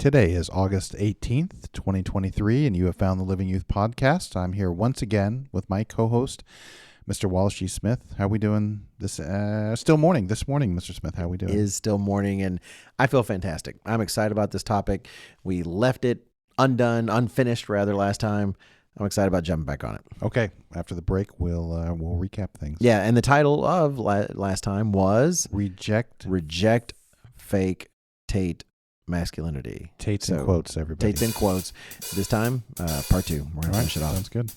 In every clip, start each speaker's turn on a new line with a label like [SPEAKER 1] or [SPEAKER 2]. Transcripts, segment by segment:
[SPEAKER 1] Today is August 18th, 2023, and you have found the Living Youth Podcast. I'm here once again with my co-host, Mr. Wallace G. Smith. How are we doing this morning, Mr. Smith? How are we doing?
[SPEAKER 2] It is still morning, and I feel fantastic. I'm excited about this topic. We left it unfinished last time. I'm excited about jumping back on it.
[SPEAKER 1] Okay. After the break, we'll recap things.
[SPEAKER 2] Yeah, and the title of last time was
[SPEAKER 1] Reject
[SPEAKER 2] Fake Tate Masculinity.
[SPEAKER 1] Tate's in quotes, everybody.
[SPEAKER 2] Tate's in quotes. This time, part 2. We're going to finish it off.
[SPEAKER 1] Sounds good.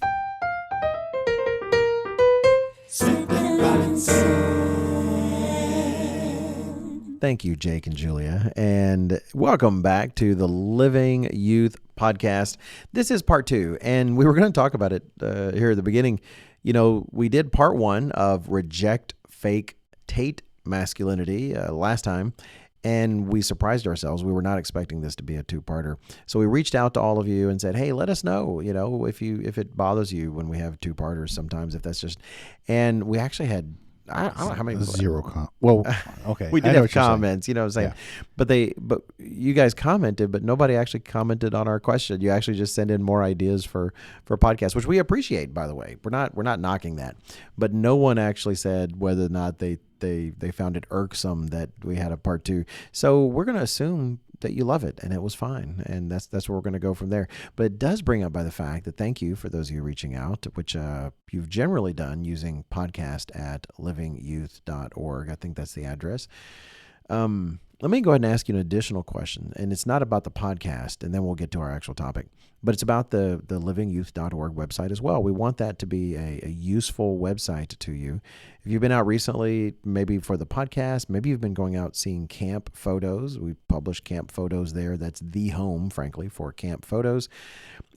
[SPEAKER 2] Thank you, Jake and Julia, and welcome back to the Living Youth Podcast. This is part 2, and we were going to talk about it here at the beginning. You know, we did part 1 of Reject Fake Tate Masculinity last time, and we surprised ourselves. We were not expecting this to be a 2-parter. So we reached out to all of you and said, hey, let us know, if it bothers you when we have 2-parters sometimes, if that's just, and we actually had, I don't know how many.
[SPEAKER 1] Zero Well, okay.
[SPEAKER 2] We did have comments, you know what I'm saying? Yeah. But you guys commented, but nobody actually commented on our question. You actually just send in more ideas for podcasts, which we appreciate, by the way. We're not knocking that. But no one actually said whether or not they found it irksome that we had a part 2. So we're going to assume that you love it and it was fine. And that's where we're going to go from there. But it does bring up by the fact that thank you for those of you reaching out, which you've generally done using podcast@livingyouth.org. I think that's the address. Let me go ahead and ask you an additional question. And it's not about the podcast, and then we'll get to our actual topic. But it's about the livingyouth.org website as well. We want that to be a useful website to you. If you've been out recently, maybe for the podcast, maybe you've been going out seeing camp photos. We publish camp photos there. That's the home, frankly, for camp photos.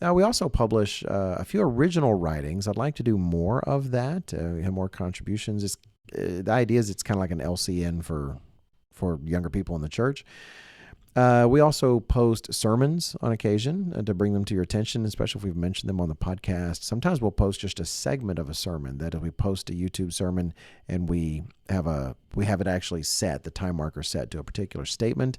[SPEAKER 2] We also publish a few original writings. I'd like to do more of that. We have more contributions. The idea is it's kind of like an LCN for younger people in the church. We also post sermons on occasion to bring them to your attention, especially if we've mentioned them on the podcast. Sometimes we'll post just a segment of a sermon. That if we post a YouTube sermon and we have it actually set, the time marker set to a particular statement.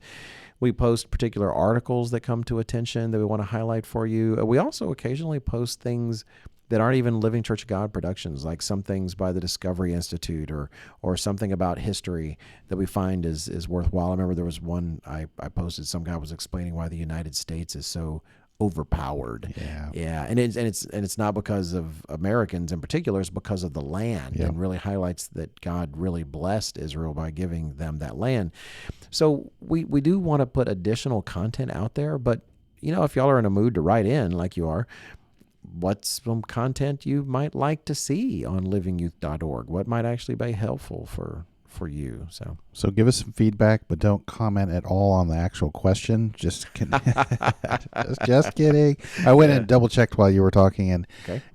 [SPEAKER 2] We post particular articles that come to attention that we want to highlight for you. We also occasionally post things that aren't even Living Church of God productions, like some things by the Discovery Institute or something about history that we find is worthwhile. I remember there was one I posted, some guy was explaining why the United States is so overpowered. Yeah. And it's not because of Americans in particular, it's because of the land, and really highlights that God really blessed Israel by giving them that land. So we do want to put additional content out there, but if y'all are in a mood to write in like you are, what's some content you might like to see on livingyouth.org? What might actually be helpful for you? So
[SPEAKER 1] give us some feedback, but don't comment at all on the actual question. Just kidding. just kidding. I went and double checked while you were talking, and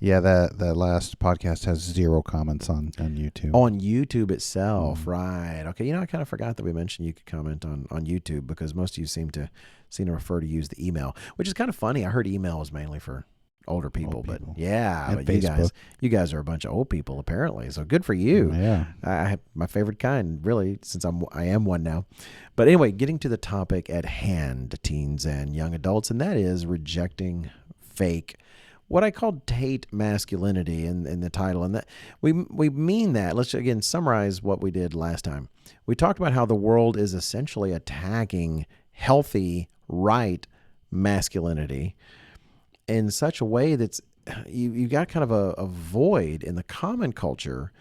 [SPEAKER 1] that last podcast has 0 comments on YouTube.
[SPEAKER 2] On YouTube itself, right? Okay. I kind of forgot that we mentioned you could comment on YouTube, because most of you seem to refer to use the email, which is kind of funny. I heard email is mainly for older people, but you guys are a bunch of old people apparently. So good for you.
[SPEAKER 1] Yeah.
[SPEAKER 2] I have my favorite kind, really, since I am one now. But anyway, getting to the topic at hand, teens and young adults, and that is rejecting fake, what I called Tate masculinity in the title. And that we mean that. Let's again summarize what we did last time. We talked about how the world is essentially attacking healthy, right masculinity in such a way that's you got kind of a void in the common culture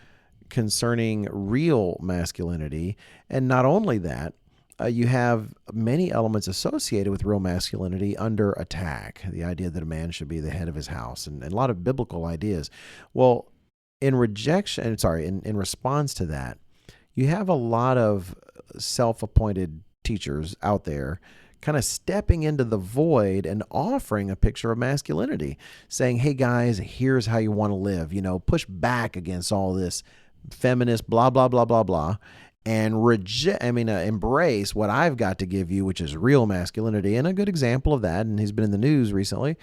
[SPEAKER 2] concerning real masculinity. And not only that, you have many elements associated with real masculinity under attack. The idea that a man should be the head of his house, and a lot of biblical ideas. Well, in response to that, you have a lot of self-appointed teachers out there kind of stepping into the void and offering a picture of masculinity, saying, hey guys, here's how you want to live, push back against all this feminist blah, blah, blah, blah, blah, and embrace what I've got to give you, which is real masculinity. And a good example of that, and he's been in the news recently,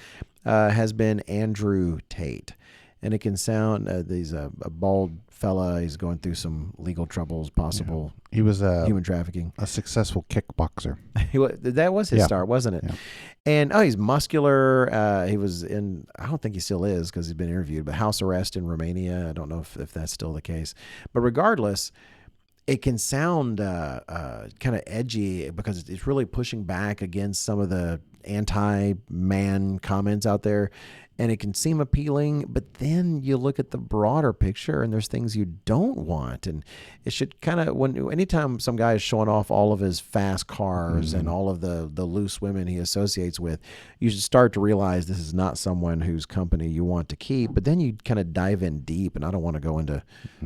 [SPEAKER 2] has been Andrew Tate. and it can sound he's a bald fella. He's going through some legal troubles, possible
[SPEAKER 1] He was
[SPEAKER 2] human trafficking.
[SPEAKER 1] a successful kickboxer.
[SPEAKER 2] That was his start, wasn't it?
[SPEAKER 1] Yeah.
[SPEAKER 2] And he's muscular. He was in, I don't think he still is because he's been interviewed, but house arrest in Romania. I don't know if that's still the case. But regardless, it can sound kind of edgy because it's really pushing back against some of the anti-man comments out there. And it can seem appealing, but then you look at the broader picture and there's things you don't want. And it should kind of, anytime some guy is showing off all of his fast cars and all of the loose women he associates with, you should start to realize this is not someone whose company you want to keep. But then you kind of dive in deep, and I don't want to go into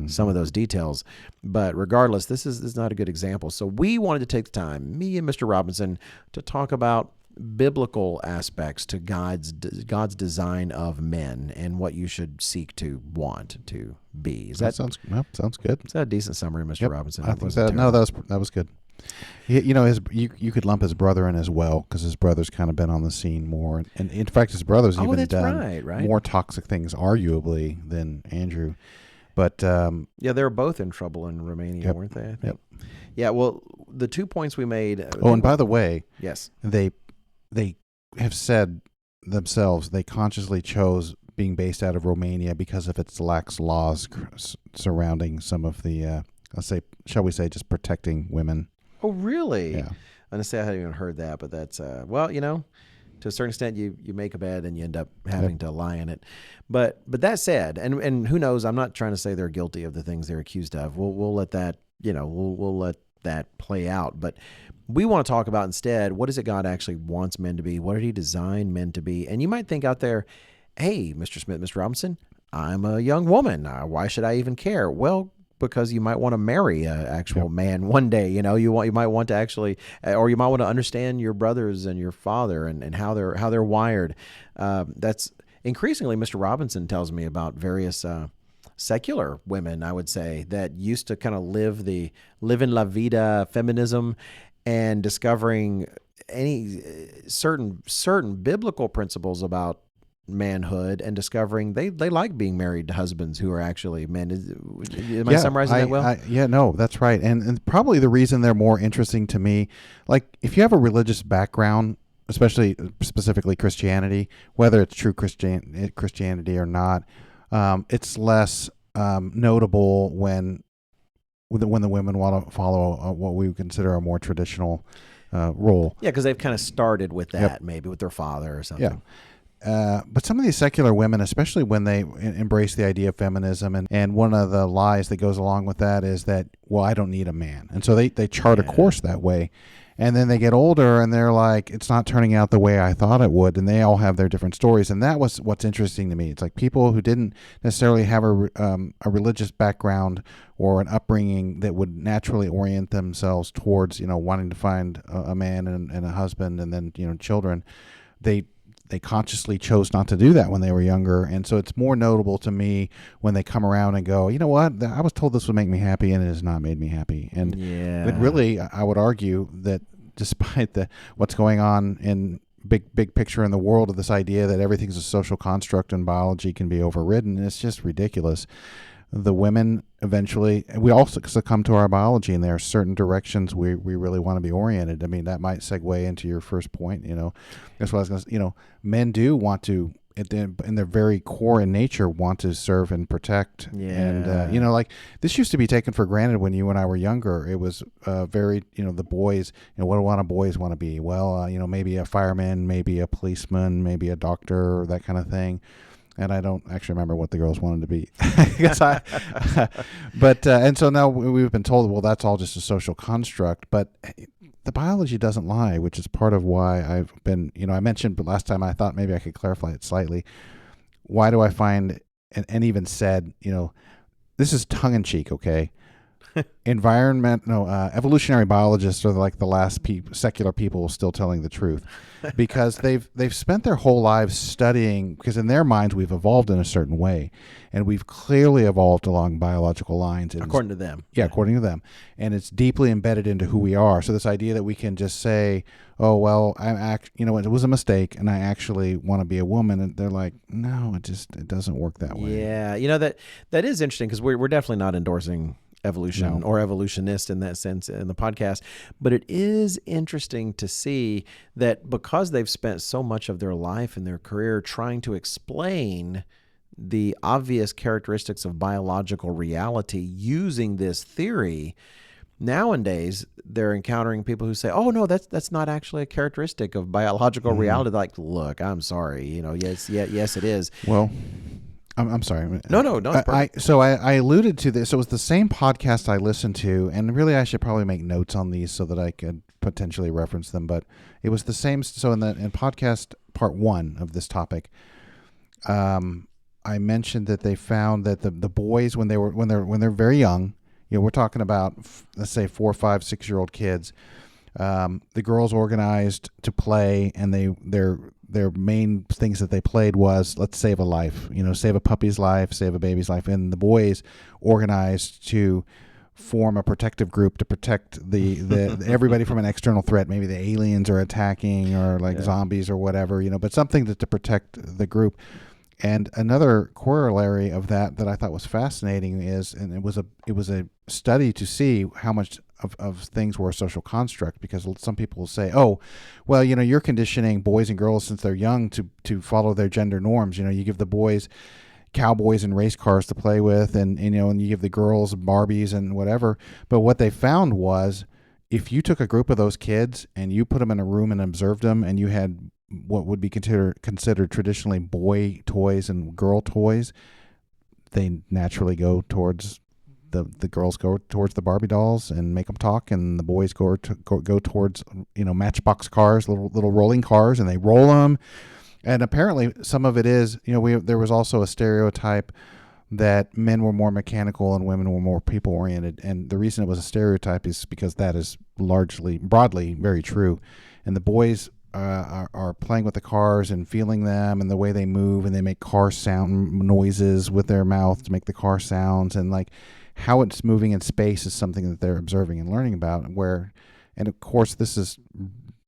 [SPEAKER 2] some of those details. But regardless, this is not a good example. So we wanted to take the time, me and Mr. Robinson, to talk about biblical aspects to God's design of men and what you should seek to want to be.
[SPEAKER 1] Sounds good.
[SPEAKER 2] Is that a decent summary, Mr. Robinson?
[SPEAKER 1] I think that was good. You could lump his brother in as well, because his brother's kind of been on the scene more, and in fact, his brother's even done more toxic things, arguably, than Andrew. But
[SPEAKER 2] they were both in trouble in Romania, weren't they? I think. Yep. Yeah. Well, the 2 points we made.
[SPEAKER 1] And by the way,
[SPEAKER 2] yes,
[SPEAKER 1] they have said themselves they consciously chose being based out of Romania because of its lax laws surrounding some of the, shall we say, just protecting women.
[SPEAKER 2] Oh, really?
[SPEAKER 1] Yeah.
[SPEAKER 2] I'm going to say I hadn't even heard that, but that's, to a certain extent, you make a bed and you end up having to lie in it. But that said, and who knows, I'm not trying to say they're guilty of the things they're accused of. We'll let that, we'll let that play out. But we want to talk about instead, what is it God actually wants men to be? What did he design men to be? And you might think out there, hey, Mr. Smith, Mr. Robinson, I'm a young woman. Why should I even care? Well, because you might want to marry an actual man one day. You might want to actually, or you might want to understand your brothers and your father and how they're wired. That's increasingly, Mr. Robinson tells me about various secular women, I would say, that used to kind of live in la vida feminism, and discovering any certain biblical principles about manhood, and discovering they like being married to husbands who are actually men. Am I summarizing that well?
[SPEAKER 1] No, that's right. And probably the reason they're more interesting to me, like if you have a religious background, specifically Christianity, whether it's true Christianity or not, it's less notable when the women want to follow what we would consider a more traditional role.
[SPEAKER 2] Yeah, because they've kind of started with that, maybe with their father or something.
[SPEAKER 1] Yeah. But some of these secular women, especially when they embrace the idea of feminism, and one of the lies that goes along with that is that, well, I don't need a man. And so they chart a course that way. And then they get older and they're like, it's not turning out the way I thought it would. And they all have their different stories. And that was what's interesting to me. It's like people who didn't necessarily have a religious background or an upbringing that would naturally orient themselves towards, wanting to find a man and a husband and then, children. They consciously chose not to do that when they were younger. And so it's more notable to me when they come around and go, you know what, I was told this would make me happy and it has not made me happy. And it really, I would argue that despite what's going on in big picture in the world of this idea that everything's a social construct and biology can be overridden, it's just ridiculous. The women eventually, we also succumb to our biology, and there are certain directions we really want to be oriented. I mean, that might segue into your first point. That's what I was going to say. Men do want to, in their very core and nature, want to serve and protect.
[SPEAKER 2] Yeah.
[SPEAKER 1] And like this used to be taken for granted when you and I were younger. It was very, the boys. What do boys want to be? Well, maybe a fireman, maybe a policeman, maybe a doctor, or that kind of thing. And I don't actually remember what the girls wanted to be. And so now we've been told, well, that's all just a social construct. But the biology doesn't lie, which is part of why I've been, I mentioned last time, I thought maybe I could clarify it slightly. Why do I find, and even said, this is tongue in cheek, okay? evolutionary biologists are like the last secular people still telling the truth, because they've spent their whole lives studying, because in their minds we've evolved in a certain way, and we've clearly evolved along biological lines.
[SPEAKER 2] According to them.
[SPEAKER 1] Yeah, according to them. And it's deeply embedded into who we are. So this idea that we can just say, oh, well, it was a mistake and I actually want to be a woman. And they're like, no, it doesn't work that way.
[SPEAKER 2] Yeah. That is interesting, because we're definitely not endorsing evolution or evolutionist in that sense in the podcast. But it is interesting to see that because they've spent so much of their life and their career trying to explain the obvious characteristics of biological reality using this theory, nowadays they're encountering people who say, oh no, that's not actually a characteristic of biological reality. Like, look, I'm sorry, yes it is.
[SPEAKER 1] Well, I'm sorry.
[SPEAKER 2] No.
[SPEAKER 1] I alluded to this. So it was the same podcast I listened to, and really I should probably make notes on these so that I could potentially reference them. But it was the same. So in podcast part 1 of this topic, I mentioned that they found that the boys, when they're very young, we're talking about, let's say 4, 5, 6-year-old kids. The girls organized to play, and their main things that they played was, let's save a life, save a puppy's life, save a baby's life. And the boys organized to form a protective group to protect the everybody from an external threat. Maybe the aliens are attacking, or zombies or whatever, but something to protect the group. And another corollary of that I thought was fascinating is, and it was a study to see how much of things were a social construct, because some people will say, oh, well, you're conditioning boys and girls since they're young to follow their gender norms. You give the boys cowboys and race cars to play with, and you give the girls Barbies and whatever. But what they found was, if you took a group of those kids and you put them in a room and observed them, and you had what would be considered traditionally boy toys and girl toys, they naturally go towards the girls go towards the Barbie dolls and make them talk, and the boys go towards Matchbox cars, little rolling cars, and they roll them. And apparently some of it is, there was also a stereotype that men were more mechanical and women were more people oriented, and the reason it was a stereotype is because that is broadly very true. And the boys are playing with the cars and feeling them and the way they move, and they make car sound noises with their mouth to make the car sounds, and like how it's moving in space is something that they're observing and learning about. And of course this is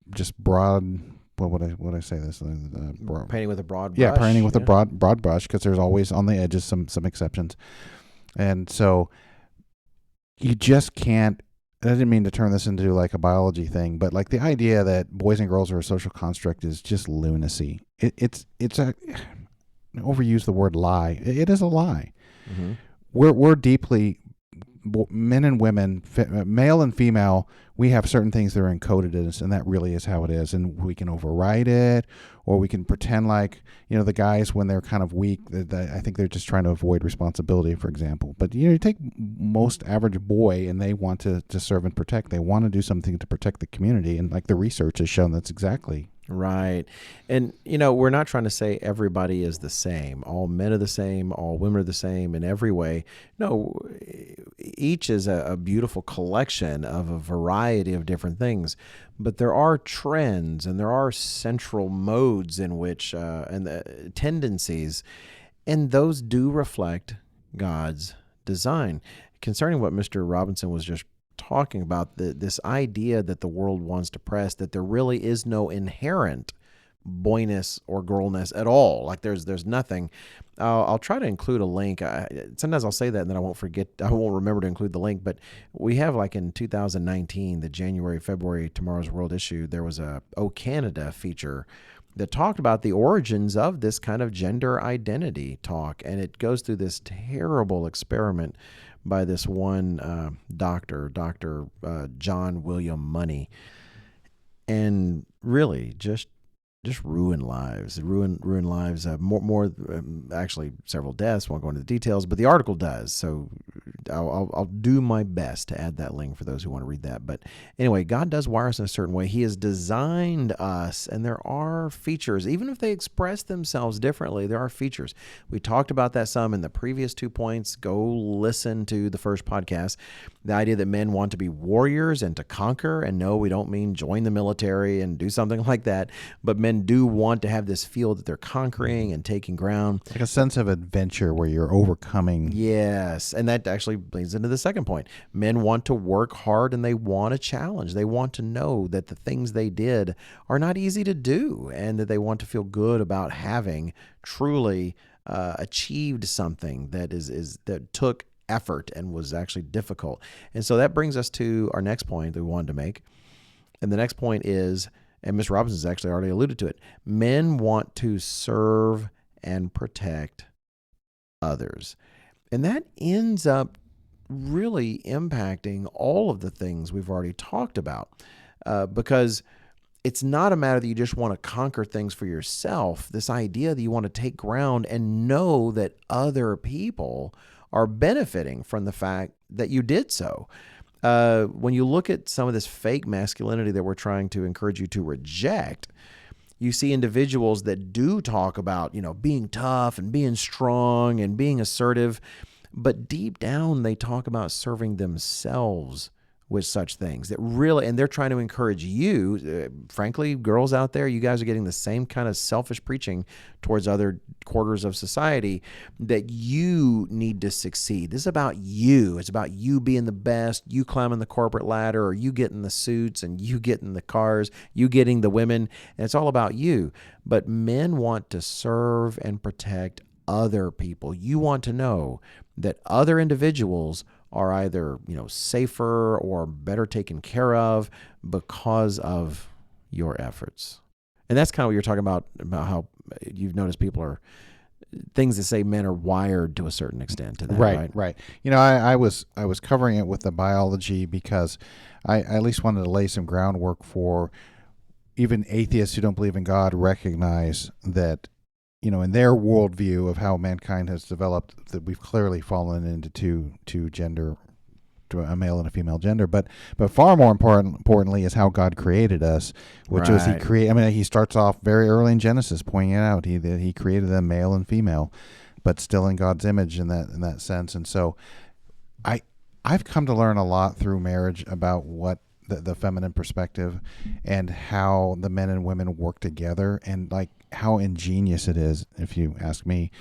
[SPEAKER 1] just broad. What would I say this?
[SPEAKER 2] Painting with a broad brush.
[SPEAKER 1] Yeah, painting with a broad brush, because there's always on the edges some exceptions, and so you just can't. I didn't mean to turn this into like a biology thing, but like the idea that boys and girls are a social construct is just lunacy. It's overuse the word lie. It is a lie. Mm-hmm. We're deeply, men and women, male and female, we have certain things that are encoded in us, and that really is how it is. And we can override it, or we can pretend like, the guys, when they're kind of weak, I think they're just trying to avoid responsibility, for example. But, you take most average boy, and they want to serve and protect. They want to do something to protect the community. And like the research has shown, that's exactly
[SPEAKER 2] right. And, we're not trying to say everybody is the same. All men are the same. All women are the same in every way. No, each is a beautiful collection of a variety of different things. But there are trends, and there are central modes in which, and the tendencies, and those do reflect God's design. Concerning what Mr. Robinson was just talking about, this idea that the world wants to press, that there really is no inherent boyness or girlness at all. Like there's nothing. I'll try to include a link. Sometimes I'll say that and then I won't remember to include the link, but we have, like, in 2019, the January, February Tomorrow's World issue, there was a Oh Canada feature that talked about the origins of this kind of gender identity talk. And it goes through this terrible experiment by this one Dr. John William Money. And really just just ruin lives, ruin lives. Actually, several deaths. Won't go into the details, but the article does. So I'll do my best to add that link for those who want to read that. But anyway, God does wire us in a certain way. He has designed us, and there are features, even if they express themselves differently. There are features. We talked about that some in the previous 2 points. Go listen to the first podcast. The idea that men want to be warriors and to conquer, and no, we don't mean join the military and do something like that, but men do want to have this feel that they're conquering and taking ground.
[SPEAKER 1] Like a sense of adventure where you're overcoming.
[SPEAKER 2] Yes, and that actually leads into the second point. Men want to work hard and they want a challenge. They want to know that the things they did are not easy to do, and that they want to feel good about having truly achieved something that that took effort and was actually difficult. And so that brings us to our next point that we wanted to make. And the next point is, and Ms. Robinson's actually already alluded to it, men want to serve and protect others. And that ends up really impacting all of the things we've already talked about, because it's not a matter that you just want to conquer things for yourself. This idea that you want to take ground and know that other people are benefiting from the fact that you did so. When you look at some of this fake masculinity that we're trying to encourage you to reject, you see individuals that do talk about, being tough and being strong and being assertive, but deep down they talk about serving themselves with such things that really, and they're trying to encourage you, frankly, girls out there, you guys are getting the same kind of selfish preaching towards other quarters of society, that you need to succeed. This is about you. It's about you being the best, you climbing the corporate ladder, or you getting the suits and you getting the cars, you getting the women, and it's all about you. But men want to serve and protect other people. You want to know that other individuals are either, safer or better taken care of because of your efforts. And that's kind of what you're talking about how you've noticed people are, things that say men are wired to a certain extent to that, right?
[SPEAKER 1] Right. I was covering it with the biology because I at least wanted to lay some groundwork for even atheists who don't believe in God recognize that, in their worldview of how mankind has developed, that we've clearly fallen into two gender, to a male and a female gender. But far more importantly is how God created us, which was he starts off very early in Genesis pointing it out. That he created them male and female, but still in God's image in that sense. And so I've come to learn a lot through marriage about what the feminine perspective and how the men and women work together, and like how ingenious it is, if you ask me,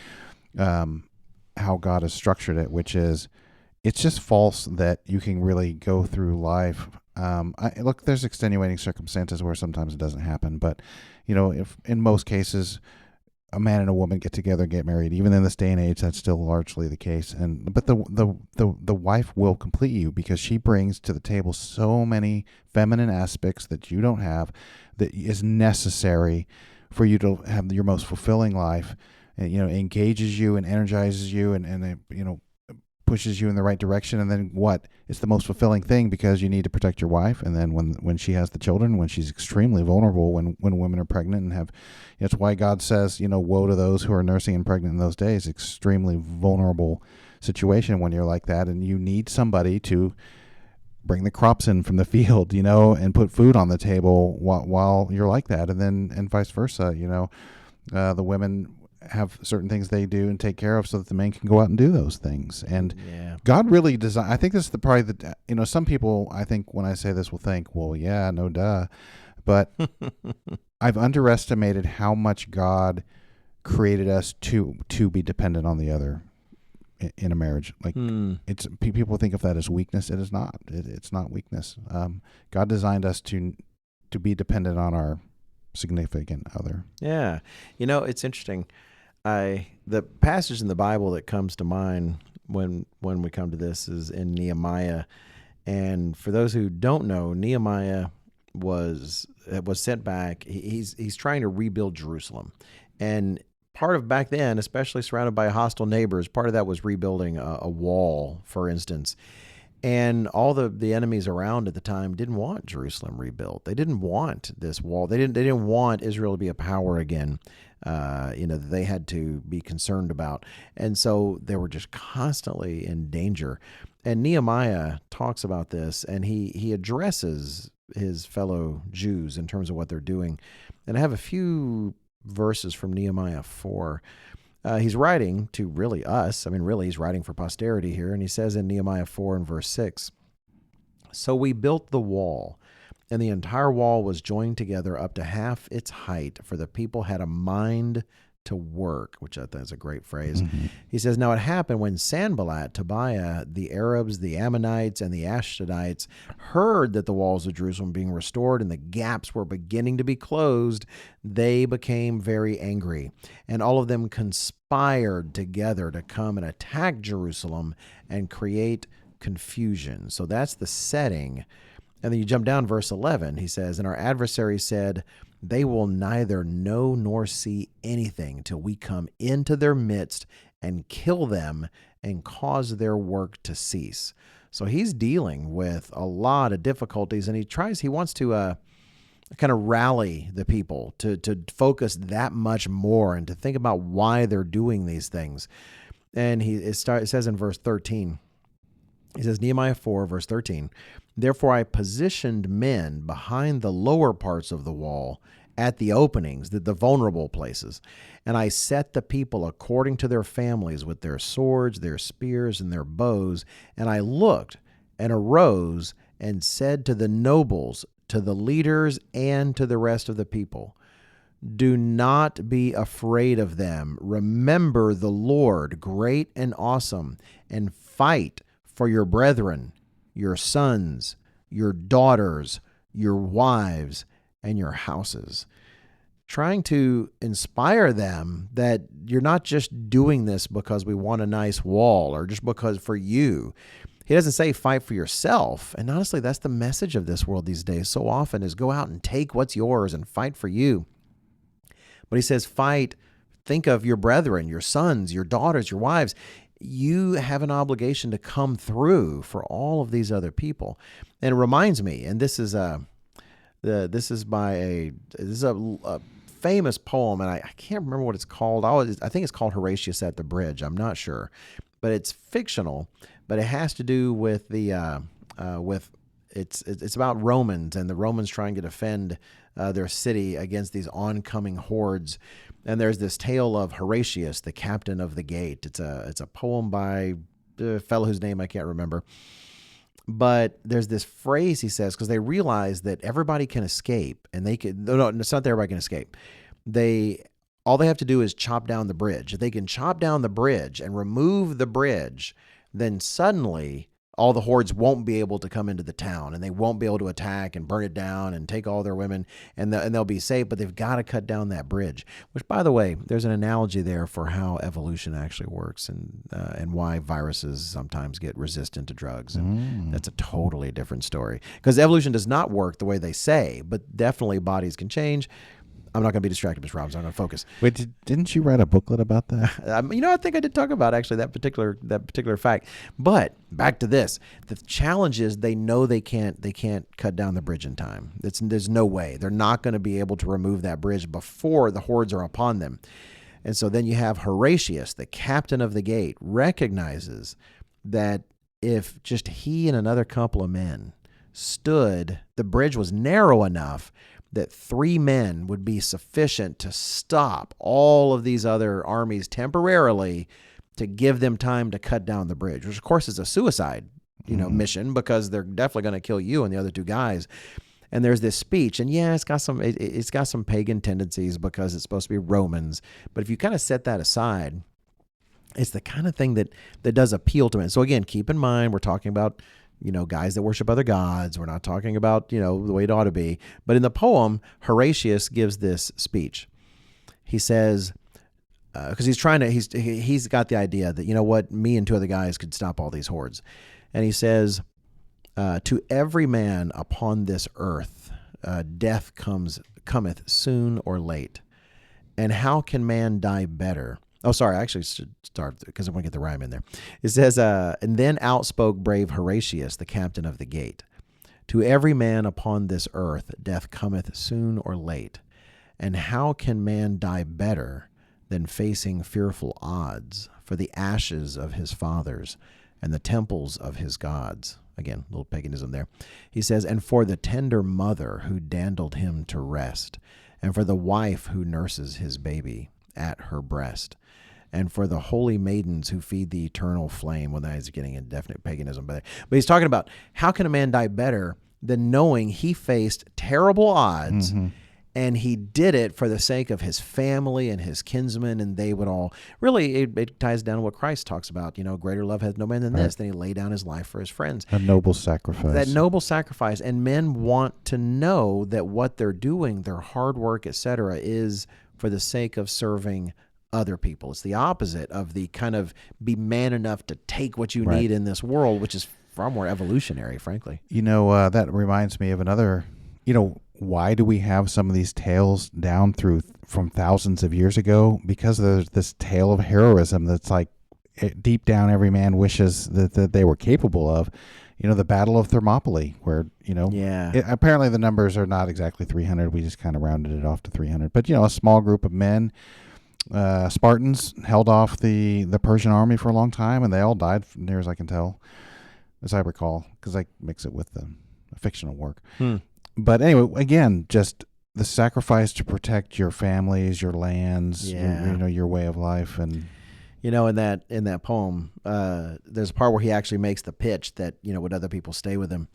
[SPEAKER 1] how God has structured it, which is, it's just false that you can really go through life. Look, there's extenuating circumstances where sometimes it doesn't happen, but if in most cases a man and a woman get together, get married, even in this day and age, that's still largely the case. But the wife will complete you because she brings to the table so many feminine aspects that you don't have, that is necessary for you to have your most fulfilling life. And, engages you and energizes you and pushes you in the right direction. And then it's the most fulfilling thing because you need to protect your wife. And then when she has the children, when she's extremely vulnerable, when women are pregnant and have, it's why God says, woe to those who are nursing and pregnant in those days. Extremely vulnerable situation when you're like that, and you need somebody to bring the crops in from the field, and put food on the table while you're like that. And vice versa, the women have certain things they do and take care of so that the men can go out and do those things. And God really designed, I think this is some people, I think when I say this will think, well, yeah, no duh. But I've underestimated how much God created us to be dependent on the other in a marriage. Like it's, people think of that as weakness. It is not. It's not weakness. God designed us to be dependent on our significant other.
[SPEAKER 2] Yeah. It's interesting. The passage in the Bible that comes to mind when we come to this is in Nehemiah. And for those who don't know, Nehemiah was sent back. He's trying to rebuild Jerusalem. And part of back then, especially surrounded by hostile neighbors, part of that was rebuilding a wall, for instance. And all the enemies around at the time didn't want Jerusalem rebuilt. They didn't want this wall. They didn't want Israel to be a power again. That they had to be concerned about. And so they were just constantly in danger. And Nehemiah talks about this, and he addresses his fellow Jews in terms of what they're doing. And I have a few verses from Nehemiah 4. He's writing to really us. I mean, really, he's writing for posterity here. And he says in Nehemiah 4 and verse 6, "So we built the wall, and the entire wall was joined together up to half its height, for the people had a mind to work," which I think is a great phrase. Mm-hmm. He says, "Now it happened when Sanballat, Tobiah, the Arabs, the Ammonites, and the Ashdodites heard that the walls of Jerusalem were being restored and the gaps were beginning to be closed, they became very angry. And all of them conspired together to come and attack Jerusalem and create confusion." So that's the setting. And then you jump down verse 11. He says, "And our adversary said, they will neither know nor see anything till we come into their midst and kill them and cause their work to cease." So he's dealing with a lot of difficulties, and he wants to kind of rally the people to focus that much more and to think about why they're doing these things. And it says in verse 13, he says, Nehemiah 4, verse 13, "Therefore I positioned men behind the lower parts of the wall at the openings, the vulnerable places, and I set the people according to their families with their swords, their spears, and their bows. And I looked and arose and said to the nobles, to the leaders, and to the rest of the people, do not be afraid of them. Remember the Lord, great and awesome, and fight for your brethren, your sons, your daughters, your wives, and your houses." Trying to inspire them that you're not just doing this because we want a nice wall or just because for you. He doesn't say fight for yourself. And honestly, that's the message of this world these days so often is go out and take what's yours and fight for you. But he says fight, think of your brethren, your sons, your daughters, your wives. You have an obligation to come through for all of these other people. And it reminds me, and this is a famous poem, and I can't remember what it's called. I think it's called Horatius at the Bridge. I'm not sure, but it's fictional. But it has to do with it's about Romans and the Romans trying to defend their city against these oncoming hordes. And there's this tale of Horatius, the captain of the gate. It's a poem by a fellow whose name I can't remember. But there's this phrase he says, because they realize that everybody can escape, and they can. No, it's not that everybody can escape. All they have to do is chop down the bridge. If they can chop down the bridge and remove the bridge, then suddenly all the hordes won't be able to come into the town, and they won't be able to attack and burn it down and take all their women, and they'll be safe. But they've got to cut down that bridge. Which, by the way, there's an analogy there for how evolution actually works, and why viruses sometimes get resistant to drugs, and that's a totally different story. Because evolution does not work the way they say, but definitely bodies can change. I'm not going to be distracted, Ms. Robbins. I'm going to focus.
[SPEAKER 1] Wait, didn't you write a booklet about that?
[SPEAKER 2] I think I did talk about actually that particular fact. But back to this, the challenge is they know they can't cut down the bridge in time. There's no way. They're not going to be able to remove that bridge before the hordes are upon them. And so then you have Horatius, the captain of the gate, recognizes that if just he and another couple of men stood, the bridge was narrow enough that 3 men would be sufficient to stop all of these other armies temporarily to give them time to cut down the bridge, which of course is a suicide, mission, because they're definitely going to kill you and the other 2 guys. And there's this speech, and yeah, it's got some pagan tendencies because it's supposed to be Romans. But if you kind of set that aside, it's the kind of thing that does appeal to me. So again, keep in mind, we're talking about guys that worship other gods. We're not talking about, the way it ought to be. But in the poem, Horatius gives this speech. He says, because he's got the idea that, me and 2 other guys could stop all these hordes. And he says, to every man upon this earth, death cometh soon or late. And how can man die better? Oh, sorry. I actually should start because I want to get the rhyme in there. It says, and then out spoke brave Horatius, the captain of the gate. To every man upon this earth, death cometh soon or late. And how can man die better than facing fearful odds for the ashes of his fathers and the temples of his gods? Again, a little paganism there. He says, and for the tender mother who dandled him to rest, and for the wife who nurses his baby at her breast, and for the holy maidens who feed the eternal flame. Well, that is getting indefinite paganism, but he's talking about how can a man die better than knowing he faced terrible odds, and he did it for the sake of his family and his kinsmen, and they would all really, it ties down to what Christ talks about, greater love has no man than this, then he laid down his life for his friends.
[SPEAKER 1] A noble sacrifice.
[SPEAKER 2] That noble sacrifice, and men want to know that what they're doing, their hard work, etc., is for the sake of serving other people. It's the opposite of the kind of be man enough to take what you need in this world, which is far more evolutionary, frankly.
[SPEAKER 1] That reminds me of another, why do we have some of these tales down from thousands of years ago? Because there's this tale of heroism that's like deep down every man wishes that they were capable of. The Battle of Thermopylae, where, apparently the numbers are not exactly 300. We just kind of rounded it off to 300. But, a small group of men, Spartans, held off the Persian army for a long time, and they all died, near as I can tell, as I recall, because I mix it with the fictional work. But anyway, again, just the sacrifice to protect your families, your lands, your way of life. And
[SPEAKER 2] in that poem, there's a part where he actually makes the pitch that, would other people stay with him?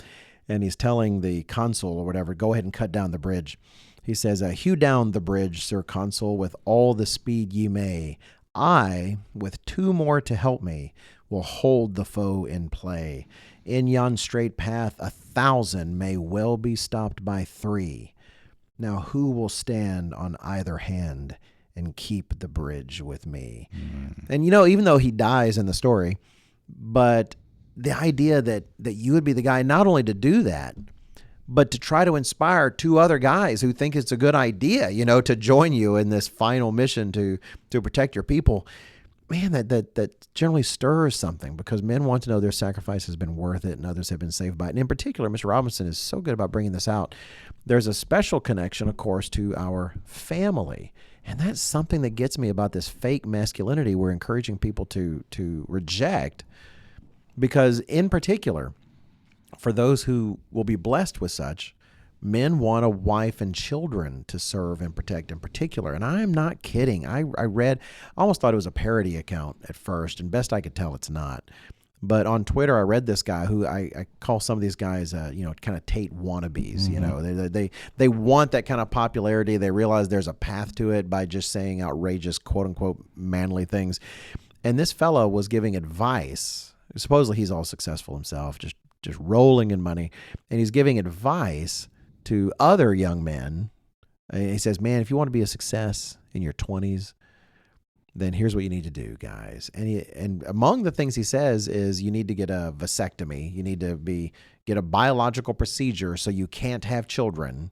[SPEAKER 2] And he's telling the consul or whatever, go ahead and cut down the bridge. He says, hew down the bridge, Sir Consul, with all the speed ye may. I, with 2 more to help me, will hold the foe in play. In yon straight path 1,000 may well be stopped by 3. Now who will stand on either hand and keep the bridge with me? And even though he dies in the story, but the idea that you would be the guy not only to do that, but to try to inspire 2 other guys who think it's a good idea, to join you in this final mission to protect your people. Man, that generally stirs something, because men want to know their sacrifice has been worth it and others have been saved by it. And in particular, Mr. Robinson is so good about bringing this out. There's a special connection, of course, to our family. And that's something that gets me about this fake masculinity we're encouraging people to reject, because in particular, for those who will be blessed with such, men want a wife and children to serve and protect in particular. And I'm not kidding. I almost thought it was a parody account at first, and best I could tell, it's not. But on Twitter, I read this guy who I call some of these guys, kind of Tate wannabes. They want that kind of popularity. They realize there's a path to it by just saying outrageous, quote unquote, manly things. And this fellow was giving advice. Supposedly he's all successful himself, just rolling in money. And he's giving advice to other young men. He says, man, if you want to be a success in your 20s, then here's what you need to do, guys. And among the things he says is you need to get a vasectomy. You need to get a biological procedure so you can't have children,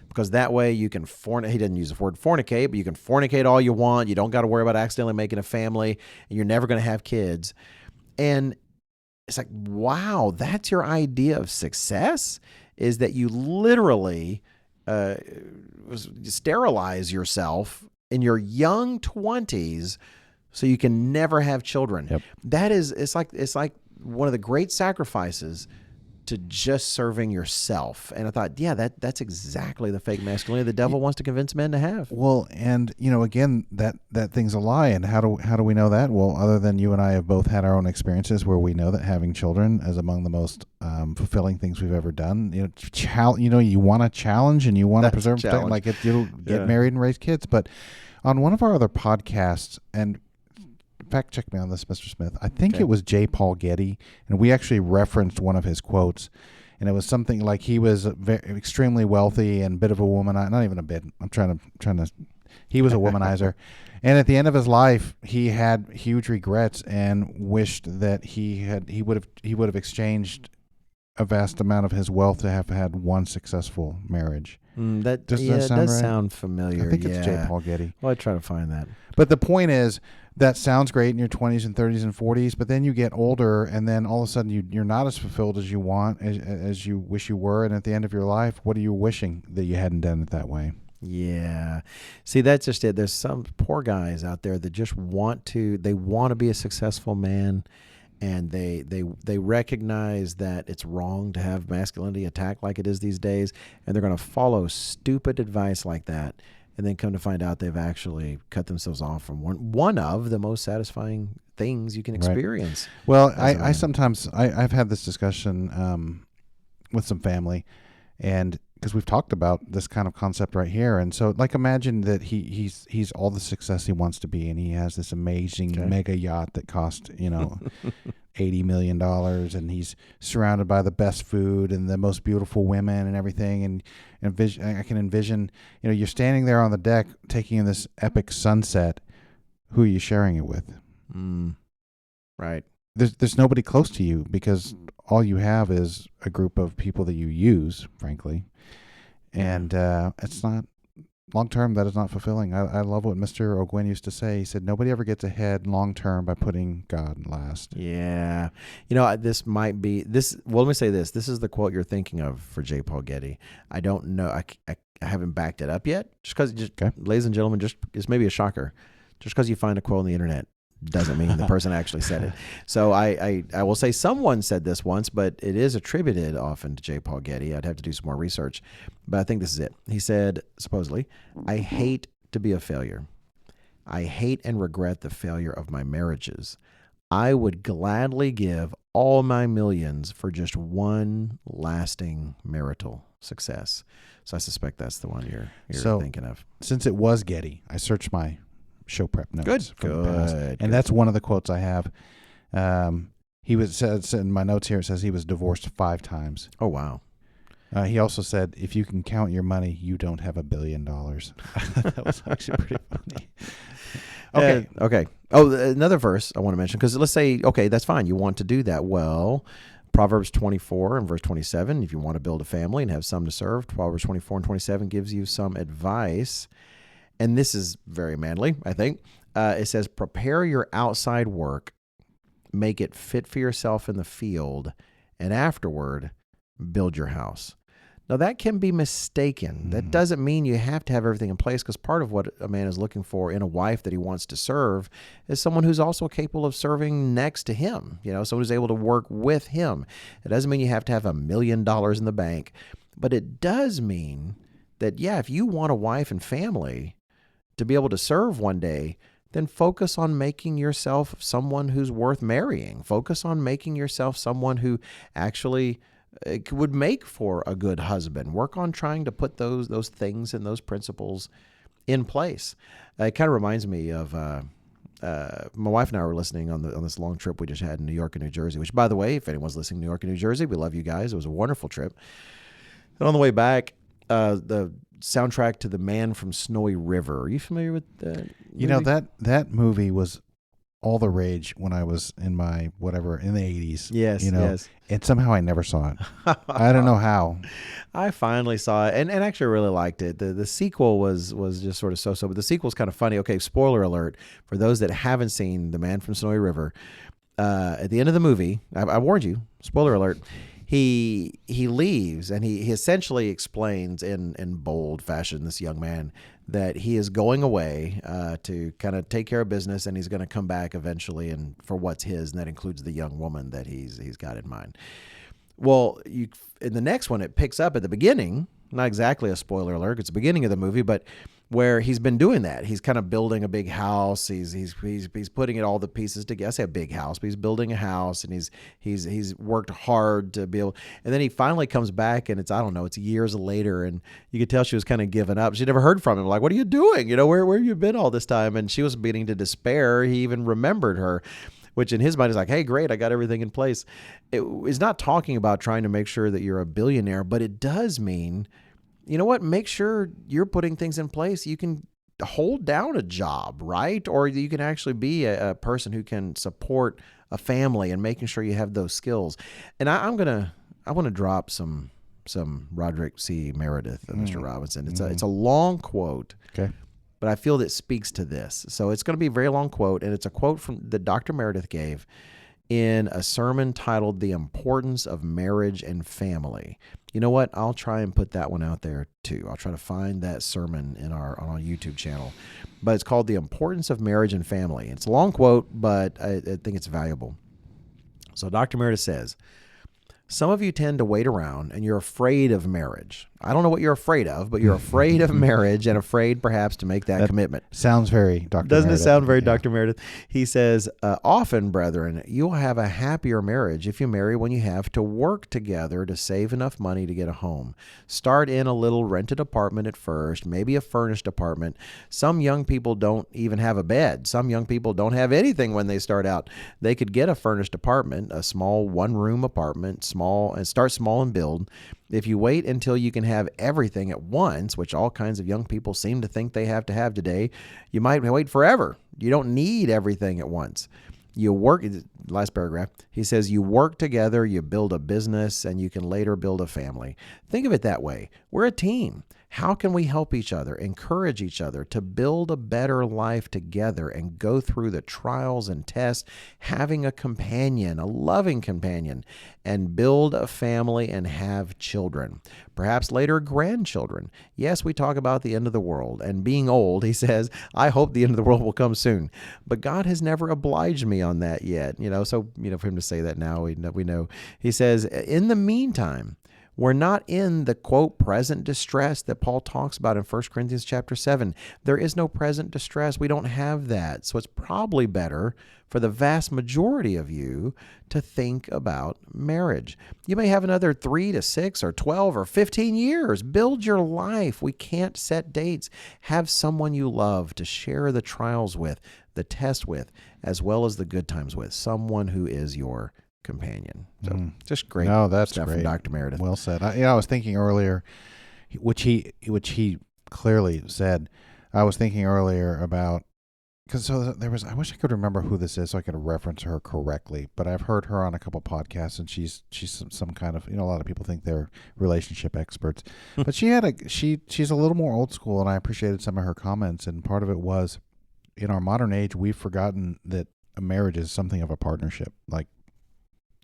[SPEAKER 2] because that way you can he doesn't use the word fornicate, but you can fornicate all you want. You don't got to worry about accidentally making a family, and you're never going to have kids. And it's like, wow, that's your idea of success? Is that you literally sterilize yourself in your young 20s so you can never have children.
[SPEAKER 1] Yep.
[SPEAKER 2] It's like one of the great sacrifices to just serving yourself. And I thought, yeah, that's exactly the fake masculinity the devil wants to convince men to have.
[SPEAKER 1] Well, and again, that thing's a lie. And how do we know that? Well, other than you and I have both had our own experiences where we know that having children is among the most fulfilling things we've ever done. You want to challenge and you want to preserve, like you'll get married and raise kids. But on one of our other podcasts, and fact check me on this, Mr. Smith, I think it was J. Paul Getty, and we actually referenced one of his quotes, and it was something like he was extremely wealthy and a bit of a womanizer. Not even a bit. I'm trying to. He was a womanizer, and at the end of his life, he had huge regrets and wished that he would have exchanged a vast amount of his wealth to have had one successful marriage.
[SPEAKER 2] That
[SPEAKER 1] Does
[SPEAKER 2] yeah,
[SPEAKER 1] that
[SPEAKER 2] it
[SPEAKER 1] sound
[SPEAKER 2] does
[SPEAKER 1] right?
[SPEAKER 2] sound familiar.
[SPEAKER 1] I think it's J.
[SPEAKER 2] Yeah.
[SPEAKER 1] Paul Getty.
[SPEAKER 2] Well, I try to find that.
[SPEAKER 1] But the point is, that sounds great in your 20s and 30s and 40s, but then you get older, and then all of a sudden you're not as fulfilled as you want, as you wish you were, and at the end of your life, what are you wishing that you hadn't done it that way?
[SPEAKER 2] Yeah. See, that's just it. There's some poor guys out there that just want to be a successful man, and they recognize that it's wrong to have masculinity attacked like it is these days, and they're going to follow stupid advice like that, and then come to find out they've actually cut themselves off from one of the most satisfying things you can experience.
[SPEAKER 1] Right. Well, I sometimes I've had this discussion with some family, and because we've talked about this kind of concept right here, and so like imagine that he's all the success he wants to be, and he has this amazing mega yacht that cost $80 million, and he's surrounded by the best food and the most beautiful women and everything, and I can envision you're standing there on the deck taking in this epic sunset. Who are you sharing it with?
[SPEAKER 2] Right.
[SPEAKER 1] There's nobody close to you, because all you have is a group of people that you use, frankly. And it's not, long term, that is not fulfilling. I love what Mr. O'Gwen used to say. He said, nobody ever gets ahead long term by putting God last.
[SPEAKER 2] Yeah. This might be, well, let me say this. This is the quote you're thinking of for J. Paul Getty. I don't know. I haven't backed it up yet. Just because, ladies and gentlemen, it's maybe a shocker. Just because you find a quote on the internet doesn't mean the person actually said it. So I will say someone said this once, but it is attributed often to J. Paul Getty. I'd have to do some more research, but I think this is it. He said, supposedly, I hate to be a failure. I hate and regret the failure of my marriages. I would gladly give all my millions for just one lasting marital success. So I suspect that's the one you're thinking of.
[SPEAKER 1] Since it was Getty, I searched my show prep notes.
[SPEAKER 2] Good.
[SPEAKER 1] And that's one of the quotes I have. Said in my notes here, it says he was divorced 5 times.
[SPEAKER 2] Oh, wow.
[SPEAKER 1] He also said, if you can count your money, you don't have $1 billion. That was actually pretty funny. Okay.
[SPEAKER 2] Okay. Oh, another verse I want to mention, because let's say, okay, that's fine. You want to do that. Well, Proverbs 24 and verse 27, if you want to build a family and have some to serve, Proverbs 24 and 27 gives you some advice. And this is very manly, I think. It says, prepare your outside work, make it fit for yourself in the field, and afterward, build your house. Now, that can be mistaken. That doesn't mean you have to have everything in place, because part of what a man is looking for in a wife that he wants to serve is someone who's also capable of serving next to him, someone who's able to work with him. It doesn't mean you have to have $1 million in the bank, but it does mean that, if you want a wife and family to be able to serve one day, then focus on making yourself someone who's worth marrying. Focus on making yourself someone who actually would make for a good husband. Work on trying to put those things and those principles in place. It kind of reminds me of my wife and I were listening on this long trip we just had in New York and New Jersey, which, by the way, if anyone's listening to New York and New Jersey, we love you guys. It was a wonderful trip. And on the way back, the soundtrack to The Man from Snowy River. Are you familiar with that?
[SPEAKER 1] That movie was all the rage when I was in my in the 80s.
[SPEAKER 2] Yes.
[SPEAKER 1] And somehow I never saw it. I don't know how.
[SPEAKER 2] I finally saw it and actually really liked it. The sequel was just sort of so-so, but the sequel's kind of funny. Okay, spoiler alert for those that haven't seen The Man from Snowy River. At the end of the movie, I warned you, spoiler alert, he leaves, and he essentially explains in bold fashion, this young man, that he is going away to kind of take care of business, and he's going to come back eventually and for what's his, and that includes the young woman that he's got in mind. Well, in the next one, it picks up at the beginning, not exactly a spoiler alert, it's the beginning of the movie, but where he's been doing that. He's kind of building a big house. He's putting all the pieces together. I say a big house, but he's building a house, and he's worked hard to be able. And then he finally comes back, and it's years later, and you could tell she was kind of giving up. She never heard from him. Like, what are you doing? Where have you been all this time? And she was beginning to despair. He even remembered her, which in his mind is like, hey, great, I got everything in place. It is not talking about trying to make sure that you're a billionaire, but it does mean, you know what? Make sure you're putting things in place. You can hold down a job, right? Or you can actually be a person who can support a family and making sure you have those skills. And I'm gonna I want to drop some Roderick C. Meredith and Mr. Robinson. It's a long quote.
[SPEAKER 1] Okay.
[SPEAKER 2] But I feel that speaks to this. So it's going to be a very long quote, and it's a quote that Dr. Meredith gave in a sermon titled "The Importance of Marriage and Family." You know what? I'll try and put that one out there too. I'll try to find that sermon on our YouTube channel. But it's called "The Importance of Marriage and Family." It's a long quote, but I think it's valuable. So Dr. Meredith says, "Some of you tend to wait around and you're afraid of marriage. I don't know what you're afraid of, but you're afraid of marriage and afraid perhaps to make that commitment."
[SPEAKER 1] Sounds very Dr.
[SPEAKER 2] Doesn't
[SPEAKER 1] Meredith.
[SPEAKER 2] it sound very Dr. Meredith? He says, "Often, brethren, you'll have a happier marriage if you marry when you have to work together to save enough money to get a home. Start in a little rented apartment at first, maybe a furnished apartment. Some young people don't even have a bed. Some young people don't have anything when they start out. They could get a furnished apartment, a small one-room apartment, start small and build. If you wait until you can have everything at once, which all kinds of young people seem to think they have to have today, you might wait forever. You don't need everything at once. You work," last paragraph, he says, "you work together, you build a business, and you can later build a family." Think of it that way. We're a team. How can we help each other, encourage each other to build a better life together and go through the trials and tests, having a companion, a loving companion, and build a family and have children, perhaps later grandchildren? Yes, we talk about the end of the world and being old. He says, "I hope the end of the world will come soon, but God has never obliged me on that yet." So for him to say that now, we know. He says, "In the meantime, we're not in the, quote, present distress that Paul talks about in 1 Corinthians chapter 7. There is no present distress. We don't have that. So it's probably better for the vast majority of you to think about marriage. You may have another 3 to 6 or 12 or 15 years. Build your life. We can't set dates. Have someone you love to share the trials with, the test with, as well as the good times with. Someone who is your companion." So just great
[SPEAKER 1] that's
[SPEAKER 2] stuff
[SPEAKER 1] great.
[SPEAKER 2] from Dr. Meredith.
[SPEAKER 1] Well said. I was thinking earlier, which he clearly said. I was thinking earlier about, because there was, I wish I could remember who this is so I could reference her correctly, but I've heard her on a couple podcasts, and she's some kind of, a lot of people think they're relationship experts, but she's a little more old school, and I appreciated some of her comments, and part of it was, in our modern age, we've forgotten that a marriage is something of a partnership, like,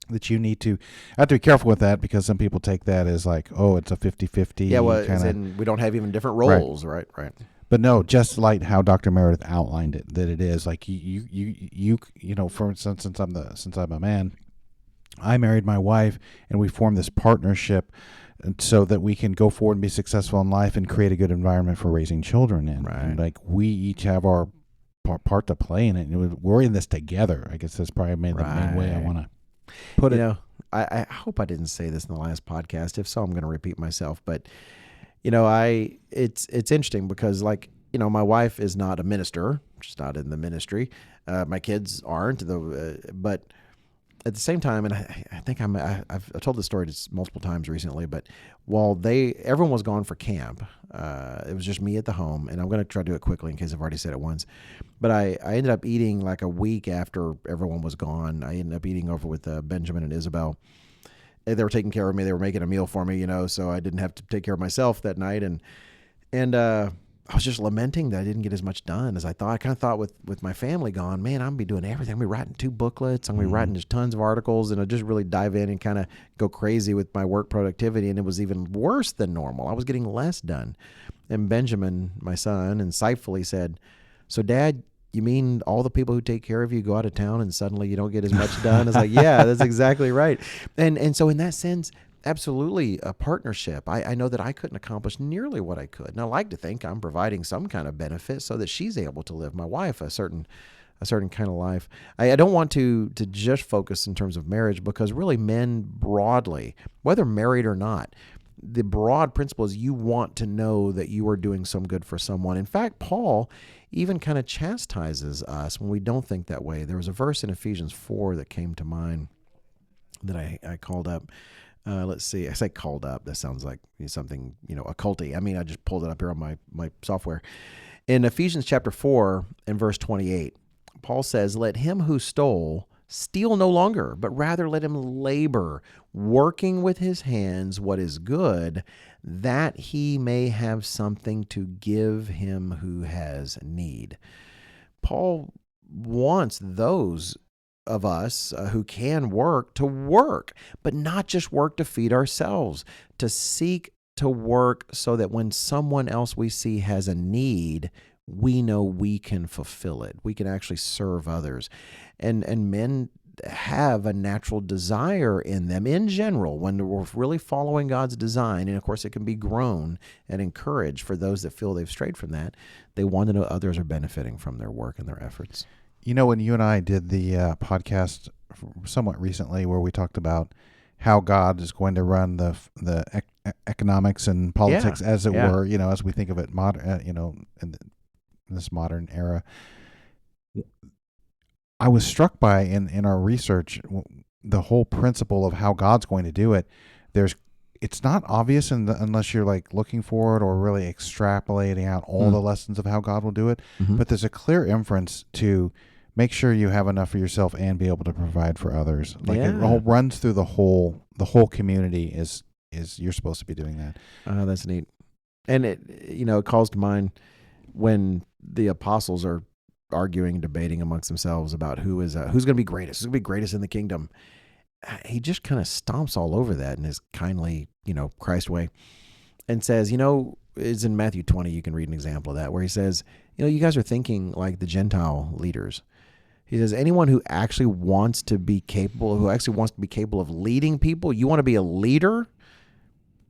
[SPEAKER 1] that you need to, I have to be careful with that, because some people take that as like, oh, it's a 50-50.
[SPEAKER 2] Yeah, well, as in we don't have even different roles, right?
[SPEAKER 1] But no, just like how Dr. Meredith outlined it, that it is like you for instance, since I'm a man, I married my wife, and we formed this partnership so that we can go forward and be successful in life and create a good environment for raising children in.
[SPEAKER 2] Right.
[SPEAKER 1] And like we each have our part to play in it. We're in this together. I guess that's probably the main way I want to put it.
[SPEAKER 2] I hope I didn't say this in the last podcast. If so, I'm going to repeat myself. But it's interesting because, like, my wife is not a minister. She's not in the ministry. My kids aren't, but at the same time, and I think I've told this story multiple times recently, but while everyone was gone for camp, it was just me at the home, and I'm going to try to do it quickly in case I've already said it once, but I ended up eating like a week after everyone was gone. I ended up eating over with Benjamin and Isabel. They were taking care of me. They were making a meal for me, so I didn't have to take care of myself that night. And I was just lamenting that I didn't get as much done as I thought. I kind of thought with my family gone, man, I'm going to be doing everything. I'm going to be writing 2 booklets. I'm going to be writing just tons of articles, and I just really dive in and kind of go crazy with my work productivity. And it was even worse than normal. I was getting less done. And Benjamin, my son, insightfully said, "So, Dad, you mean all the people who take care of you go out of town and suddenly you don't get as much done?" I was like, yeah, that's exactly right. And so in that sense, absolutely a partnership. I know that I couldn't accomplish nearly what I could. And I like to think I'm providing some kind of benefit so that she's able to live, my wife, a certain kind of life. I don't want to just focus in terms of marriage, because really men broadly, whether married or not, the broad principle is you want to know that you are doing some good for someone. In fact, Paul even kind of chastises us when we don't think that way. There was a verse in Ephesians 4 that came to mind that I called up. Let's see. I say called up. That sounds like something, occulty. I mean, I just pulled it up here on my software. In Ephesians chapter 4 and verse 28, Paul says, "Let him who stole steal no longer, but rather let him labor, working with his hands what is good, that he may have something to give him who has need. Paul wants those of us who can work to work, but not just work to feed ourselves, to seek to work so that when someone else we see has a need, we know we can fulfill it. We can actually serve others. And men have a natural desire in them in general when we're really following God's design. And of course, it can be grown and encouraged for those that feel they've strayed from that. They want to know others are benefiting from their work and their efforts.
[SPEAKER 1] You know, when you and I did the podcast somewhat recently where we talked about how God is going to run the economics and politics, as it were, you know, as we think of it, in this modern era, I was struck by in our research the whole principle of how God's going to do it. It's not obvious unless you're like looking for it or really extrapolating out all the lessons of how God will do it. Mm-hmm. But there's a clear inference to make sure you have enough for yourself and be able to provide for others. Like it all runs through the whole community is you're supposed to be doing that.
[SPEAKER 2] That's neat. And it calls to mind when the apostles are arguing, debating amongst themselves about who's going to be greatest. Who's going to be greatest in the kingdom? He just kind of stomps all over that in his kindly, Christ way, and says, it's in Matthew 20. You can read an example of that where he says, you guys are thinking like the Gentile leaders. He says, anyone who actually wants to be capable of leading people, you want to be a leader,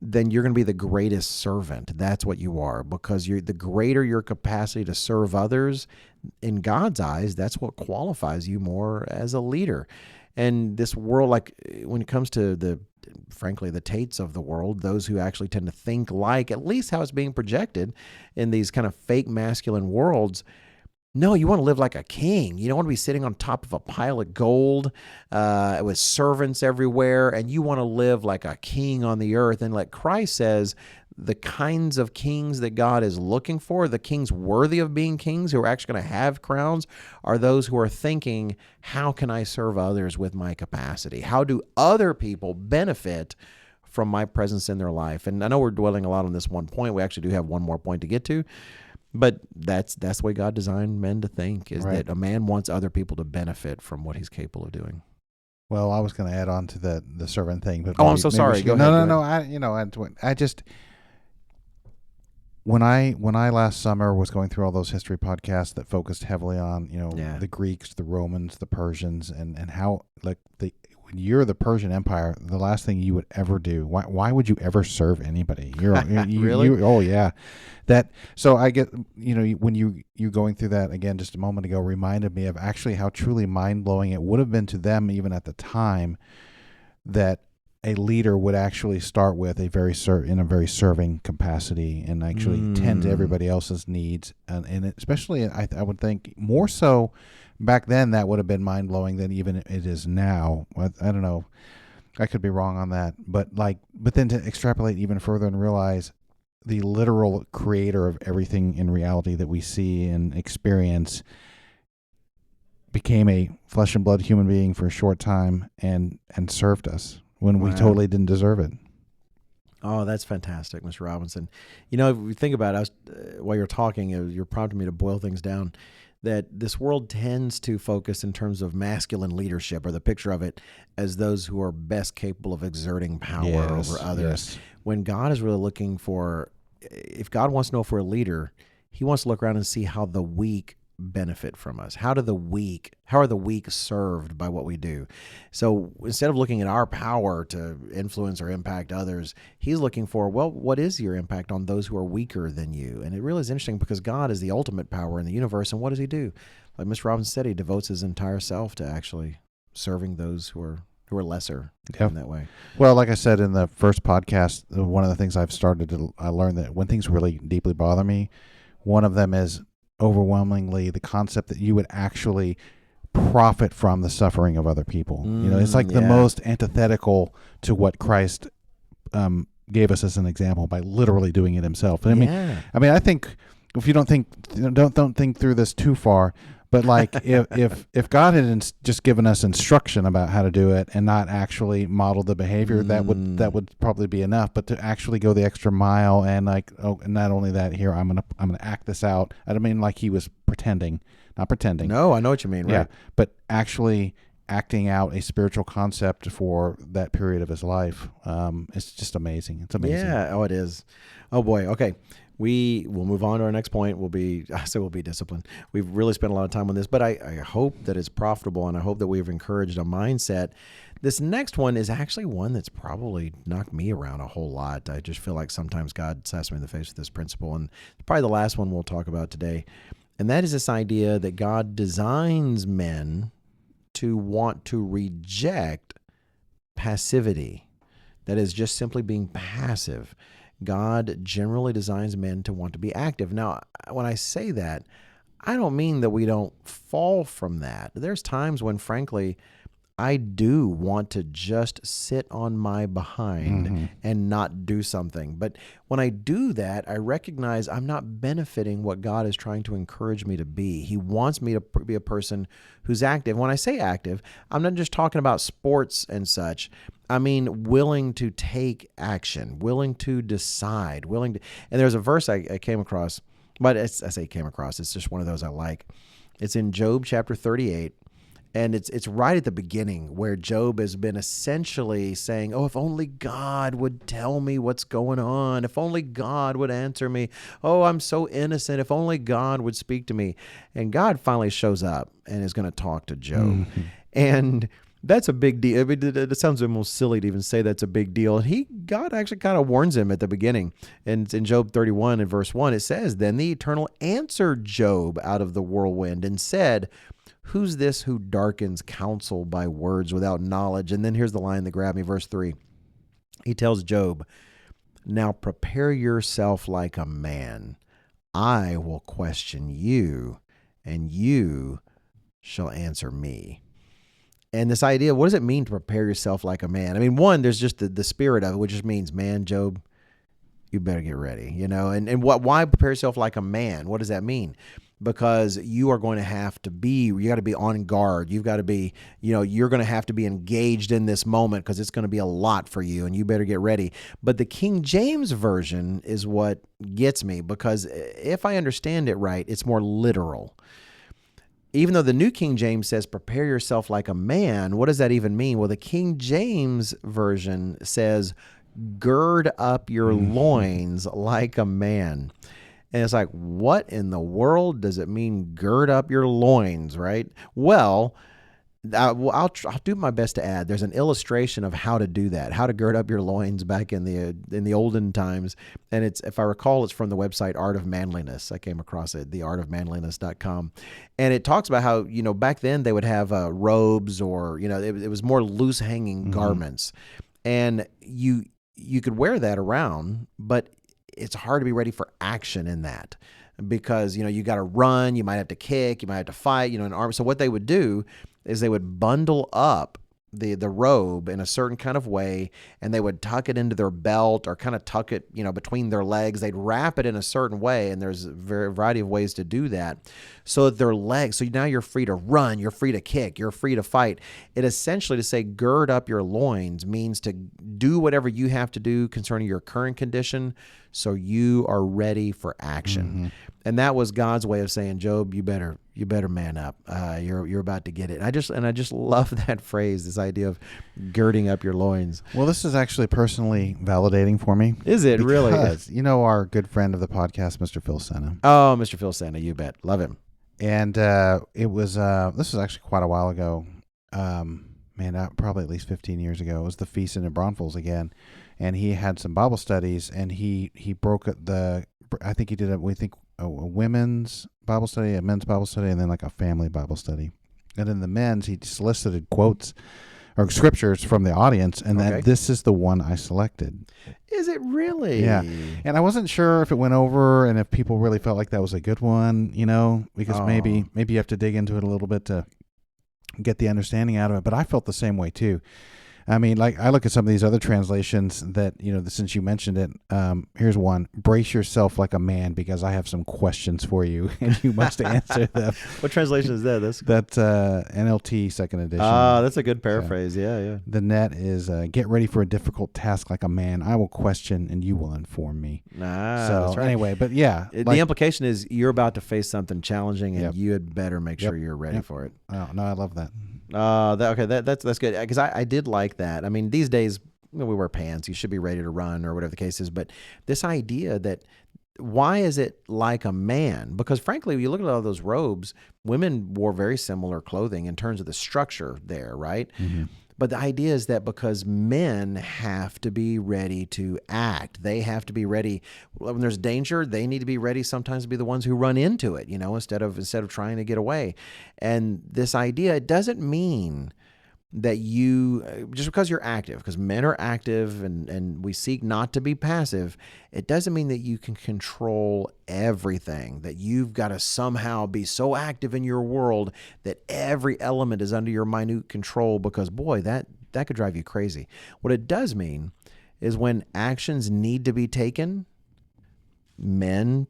[SPEAKER 2] then you're going to be the greatest servant. That's what you are, because the greater your capacity to serve others, in God's eyes, that's what qualifies you more as a leader. And this world, like when it comes to frankly, the Tates of the world, those who actually tend to think like, at least how it's being projected in these kind of fake masculine worlds, no, you want to live like a king. You don't want to be sitting on top of a pile of gold with servants everywhere, and you want to live like a king on the earth. And like Christ says, the kinds of kings that God is looking for, the kings worthy of being kings, who are actually going to have crowns, are those who are thinking, how can I serve others with my capacity? How do other people benefit from my presence in their life? And I know we're dwelling a lot on this one point. We actually do have one more point to get to. But that's the way God designed men to think, is that a man wants other people to benefit from what he's capable of doing.
[SPEAKER 1] Well, I was going to add on to the servant thing, but
[SPEAKER 2] I'm so sorry. Go ahead.
[SPEAKER 1] No. I just when I last summer was going through all those history podcasts that focused heavily on the Greeks, the Romans, the Persians, and how when you're the Persian Empire, the last thing you would ever do. Why would you ever serve anybody?
[SPEAKER 2] Really?
[SPEAKER 1] Oh yeah, So I get when you going through that again just a moment ago reminded me of actually how truly mind blowing it would have been to them even at the time that a leader would actually start with in a very serving capacity and actually tend to everybody else's needs, and especially I would think more so. Back then, that would have been mind-blowing than even it is now. I don't know. I could be wrong on that. But then to extrapolate even further and realize the literal creator of everything in reality that we see and experience became a flesh and blood human being for a short time and served us when we totally didn't deserve it.
[SPEAKER 2] Oh, that's fantastic, Mr. Robinson. If you think about it, while you're talking, you're prompting me to boil things down. That this world tends to focus in terms of masculine leadership, or the picture of it as those who are best capable of exerting power over others. Yes. When God is really looking for, if God wants to know if we're a leader, he wants to look around and see how the weak benefit from us. How are the weak served by what we do? So instead of looking at our power to influence or impact others, he's looking for, what is your impact on those who are weaker than you? And it really is interesting because God is the ultimate power in the universe. And what does he do? Like Mr. Robinson said, he devotes his entire self to actually serving those who are lesser in that way.
[SPEAKER 1] Well, like I said in the first podcast, one of the things I learned that when things really deeply bother me, one of them is overwhelmingly the concept that you would actually profit from the suffering of other people. It's like the most antithetical to what Christ gave us as an example by literally doing it himself. I mean, I think if you don't think through this too far, But like if God had just given us instruction about how to do it and not actually model the behavior, that would probably be enough. But to actually go the extra mile and like, oh, and not only that, here I'm gonna act this out. I don't mean like he was not pretending.
[SPEAKER 2] No, I know what you mean. Right.
[SPEAKER 1] Yeah, but actually acting out a spiritual concept for that period of his life. It's just amazing. It's amazing.
[SPEAKER 2] Yeah. Oh, it is. Oh boy. Okay. We will move on to our next point. We'll be disciplined. We've really spent a lot of time on this, but I hope that it's profitable, and I hope that we've encouraged a mindset. This next one is actually one that's probably knocked me around a whole lot. I just feel like sometimes God slaps me in the face with this principle, and it's probably the last one we'll talk about today. And that is this idea that God designs men to want to reject passivity. That is just simply being passive. God generally designs men to want to be active. Now, when I say that, I don't mean that we don't fall from that. There's times when, frankly, I do want to just sit on my behind and not do something. But when I do that, I recognize I'm not benefiting what God is trying to encourage me to be. He wants me to be a person who's active. When I say active, I'm not just talking about sports and such. I mean, willing to take action, willing to decide, and there's a verse I came across, but I say came across, it's just one of those I like. It's in Job chapter 38. And it's right at the beginning where Job has been essentially saying, oh, if only God would tell me what's going on. If only God would answer me. Oh, I'm so innocent. If only God would speak to me. And God finally shows up and is going to talk to Job. And that's a big deal. I mean, it sounds almost silly to even say that's a big deal. And God actually kind of warns him at the beginning. And in Job 31 and verse 1, it says, then the Eternal answered Job out of the whirlwind and said, who's this who darkens counsel by words without knowledge? And then here's the line that grabbed me, verse 3. He tells Job, now prepare yourself like a man. I will question you, and you shall answer me. And this idea, what does it mean to prepare yourself like a man? I mean, one, there's just the spirit of it, which just means, man, Job, you better get ready, and why prepare yourself like a man? What does that mean? Because you are going to have to you got to be on guard. You've got to be, you're going to have to be engaged in this moment because it's going to be a lot for you, and you better get ready. But the King James Version is what gets me, because if I understand it right, it's more literal. Even though the New King James says, prepare yourself like a man, what does that even mean? Well, the King James Version says, gird up your loins like a man. And it's like, what in the world does it mean, gird up your loins, right? Well, I'll do my best to add. There's an illustration of how to do that, how to gird up your loins back in the olden times. And it's, if I recall, it's from the website Art of Manliness. I came across it, theartofmanliness.com. And it talks about how, back then they would have robes or, it was more loose hanging garments. And you could wear that around, but it's hard to be ready for action in that, because, you got to run, you might have to kick, you might have to fight, an arm. So what they would do is they would bundle up the robe in a certain kind of way, and they would tuck it into their belt or kind of tuck it, between their legs. They'd wrap it in a certain way, and there's a variety of ways to do that. So that their legs, so now you're free to run, you're free to kick, you're free to fight. It essentially, to say gird up your loins, means to do whatever you have to do concerning your current condition, so you are ready for action. And that was God's way of saying, Job, you better man up. You're about to get it. And I just love that phrase, this idea of girding up your loins.
[SPEAKER 1] Well, this is actually personally validating for me.
[SPEAKER 2] Is it really?
[SPEAKER 1] Because our good friend of the podcast, Mr. Phil Senna.
[SPEAKER 2] Oh, Mr. Phil Senna, you bet. Love him.
[SPEAKER 1] And it was this was actually quite a while ago. Probably at least 15 years ago. It was the Feast in the Braunfels again. And he had some Bible studies, and he broke I think he did a women's Bible study, a men's Bible study, and then like a family Bible study. And in the men's, he solicited quotes or scriptures from the audience, and then this is the one I selected.
[SPEAKER 2] Is it really?
[SPEAKER 1] Yeah. And I wasn't sure if it went over and if people really felt like that was a good one, because maybe you have to dig into it a little bit to get the understanding out of it. But I felt the same way too. I mean, like I look at some of these other translations that, since you mentioned it, here's one: brace yourself like a man because I have some questions for you and you must answer them.
[SPEAKER 2] What translation is that?
[SPEAKER 1] That's NLT second edition.
[SPEAKER 2] That's a good paraphrase. Yeah.
[SPEAKER 1] The net is get ready for a difficult task like a man. I will question and you will inform me. So
[SPEAKER 2] that's right.
[SPEAKER 1] anyway, but yeah.
[SPEAKER 2] The implication is you're about to face something challenging and you had better make sure you're ready for it.
[SPEAKER 1] Oh, no, I love that.
[SPEAKER 2] That's good, because I did like that. I mean, these days we wear pants. You should be ready to run or whatever the case is. But this idea that why is it like a man? Because frankly, when you look at all those robes, women wore very similar clothing in terms of the structure there, right? Mm-hmm. But the idea is that because men have to be ready to act, they have to be ready when there's danger. They need to be ready sometimes to be the ones who run into it, instead of trying to get away. And this idea, it doesn't mean that you, just because you're active, because men are active and we seek not to be passive, it doesn't mean that you can control everything, that you've got to somehow be so active in your world that every element is under your minute control, because boy, that could drive you crazy. What it does mean is when actions need to be taken, men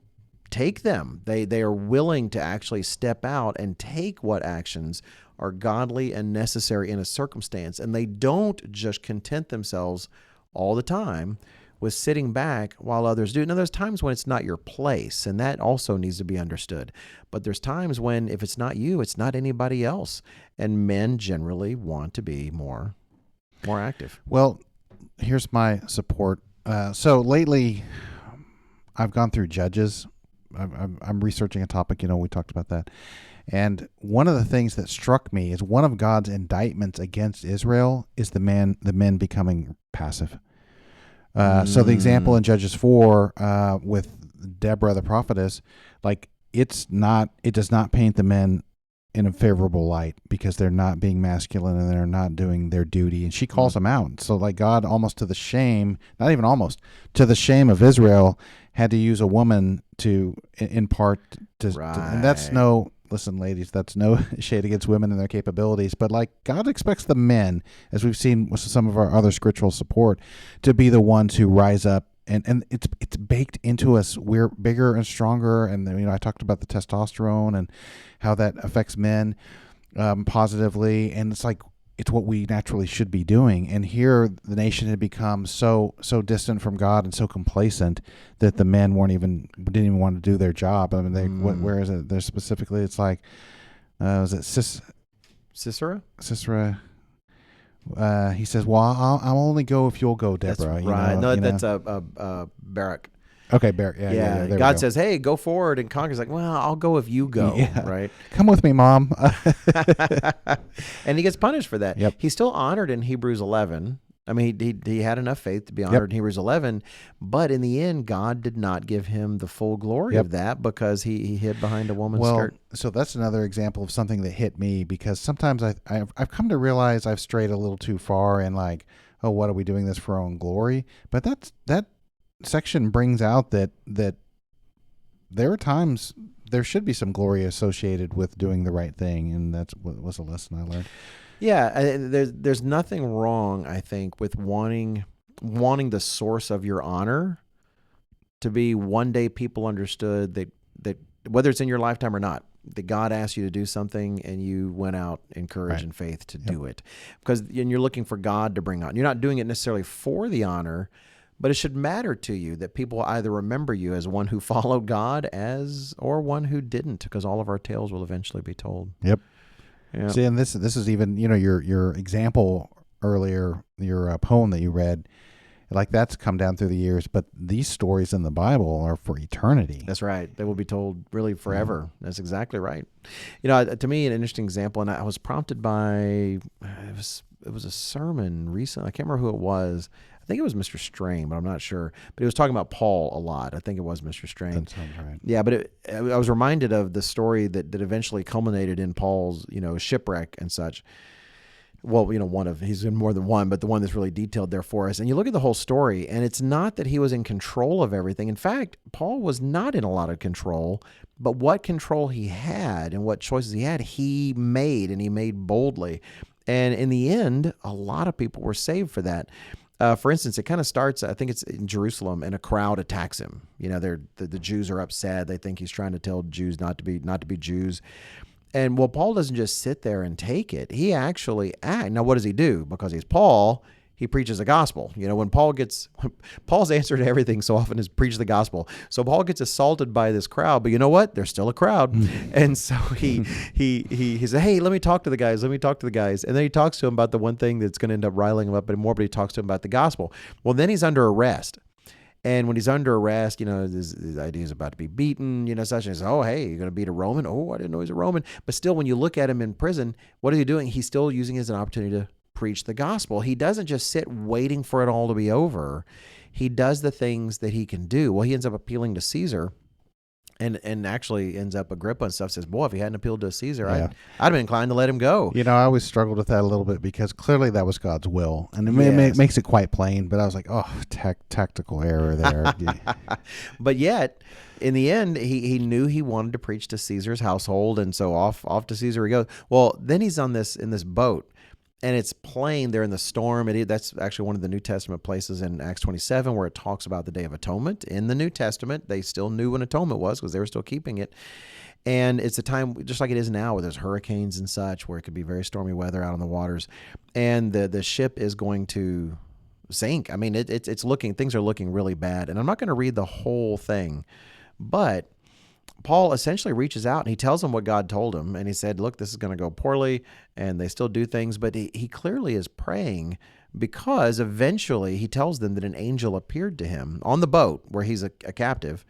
[SPEAKER 2] take them. They are willing to actually step out and take what actions are godly and necessary in a circumstance. And they don't just content themselves all the time with sitting back while others do. Now, there's times when it's not your place, and that also needs to be understood. But there's times when if it's not you, it's not anybody else. And men generally want to be more active.
[SPEAKER 1] Well, here's my support. So lately, I've gone through Judges. I'm researching a topic, we talked about that. And one of the things that struck me is one of God's indictments against Israel is the men becoming passive. So the example in Judges 4 with Deborah the prophetess, like it does not paint the men in a favorable light because they're not being masculine and they're not doing their duty. And she calls them out. So like God, almost to the shame, not even almost, to the shame of Israel, had to use a woman in part to and that's no, listen, ladies, that's no shade against women and their capabilities, but like God expects the men, as we've seen with some of our other scriptural support, to be the ones who rise up. And it's baked into us. We're bigger and stronger. And, I talked about the testosterone and how that affects men positively. And it's like, it's what we naturally should be doing. And here the nation had become so distant from God and so complacent that the men didn't even want to do their job. I mean, where is it? There's specifically, it's like, was it
[SPEAKER 2] Sisera?
[SPEAKER 1] He says, well, I'll only go if you'll go, Deborah.
[SPEAKER 2] That's right. That's Barak.
[SPEAKER 1] Okay, Barak. Yeah.
[SPEAKER 2] God says, hey, go forward. And Conker's like, well, I'll go if you go. Yeah. Right.
[SPEAKER 1] Come with me, Mom.
[SPEAKER 2] And he gets punished for that.
[SPEAKER 1] Yep.
[SPEAKER 2] He's still honored in Hebrews 11. I mean, he had enough faith to be honored in Hebrews 11, but in the end, God did not give him the full glory of that because he hid behind a woman's skirt.
[SPEAKER 1] So that's another example of something that hit me, because sometimes I've come to realize I've strayed a little too far and like, oh, what are we doing this for our own glory? But that section brings out that there are times there should be some glory associated with doing the right thing, and that's what was a lesson I learned.
[SPEAKER 2] Yeah, there's nothing wrong, I think, with wanting the source of your honor to be one day people understood that whether it's in your lifetime or not, that God asked you to do something and you went out in courage and faith to do it. Because you're looking for God to bring on. You're not doing it necessarily for the honor, but it should matter to you that people will either remember you as one who followed God or one who didn't, because all of our tales will eventually be told.
[SPEAKER 1] Yep.
[SPEAKER 2] Yeah.
[SPEAKER 1] See, and this is even, your example earlier, your poem that you read, like that's come down through the years, but these stories in the Bible are for eternity.
[SPEAKER 2] That's right. They will be told really forever. That's exactly right. To me, an interesting example, and I was prompted by, it was a sermon recently. I can't remember who it was. I think it was Mr. Strain, but I'm not sure. But he was talking about Paul a lot. I think it was Mr. Strain.
[SPEAKER 1] That sounds right.
[SPEAKER 2] Yeah, but I was reminded of the story that eventually culminated in Paul's, shipwreck and such. Well, he's in more than one, but the one that's really detailed there for us. And you look at the whole story, and it's not that he was in control of everything. In fact, Paul was not in a lot of control, but what control he had and what choices he had, he made, and he made boldly. And in the end, a lot of people were saved for that. For instance, it kind of starts, I think it's in Jerusalem, and a crowd attacks him. The Jews are upset. They think he's trying to tell Jews not to be Jews. And Paul doesn't just sit there and take it. He actually acts. Now, what does he do? Because he's Paul, he preaches the gospel. When Paul's answer to everything so often is preach the gospel. So Paul gets assaulted by this crowd, but you know what? There's still a crowd. And so he said, hey, let me talk to the guys. And then he talks to him about the one thing that's going to end up riling him up more, but he talks to him about the gospel. Well, then he's under arrest. And when he's under arrest, his idea is about to be beaten, such and says, oh, hey, you're going to beat a Roman? Oh, I didn't know he's a Roman. But still, when you look at him in prison, what is he doing? He's still using it as an opportunity to preach the gospel. He doesn't just sit waiting for it all to be over. He does the things that he can do. Well, he ends up appealing to Caesar, and actually ends up Agrippa and stuff says, boy, if he hadn't appealed to Caesar,
[SPEAKER 1] Yeah.
[SPEAKER 2] I'd have been inclined to let him go.
[SPEAKER 1] I always struggled with that a little bit because clearly that was God's will. And it makes it quite plain, but I was like, oh, tactical error there.
[SPEAKER 2] But yet, in the end, he knew he wanted to preach to Caesar's household, and so off to Caesar he goes. Well, then he's in this boat. And it's plain they're in the storm. That's actually one of the New Testament places in Acts 27 where it talks about the Day of Atonement. In the New Testament, they still knew when atonement was because they were still keeping it. And it's a time just like it is now where there's hurricanes and such, where it could be very stormy weather out on the waters. And the ship is going to sink. I mean, things are looking really bad. And I'm not going to read the whole thing, but Paul essentially reaches out and he tells them what God told him. And he said, look, this is going to go poorly, and they still do things. But he clearly is praying because eventually he tells them that an angel appeared to him on the boat where he's a captive.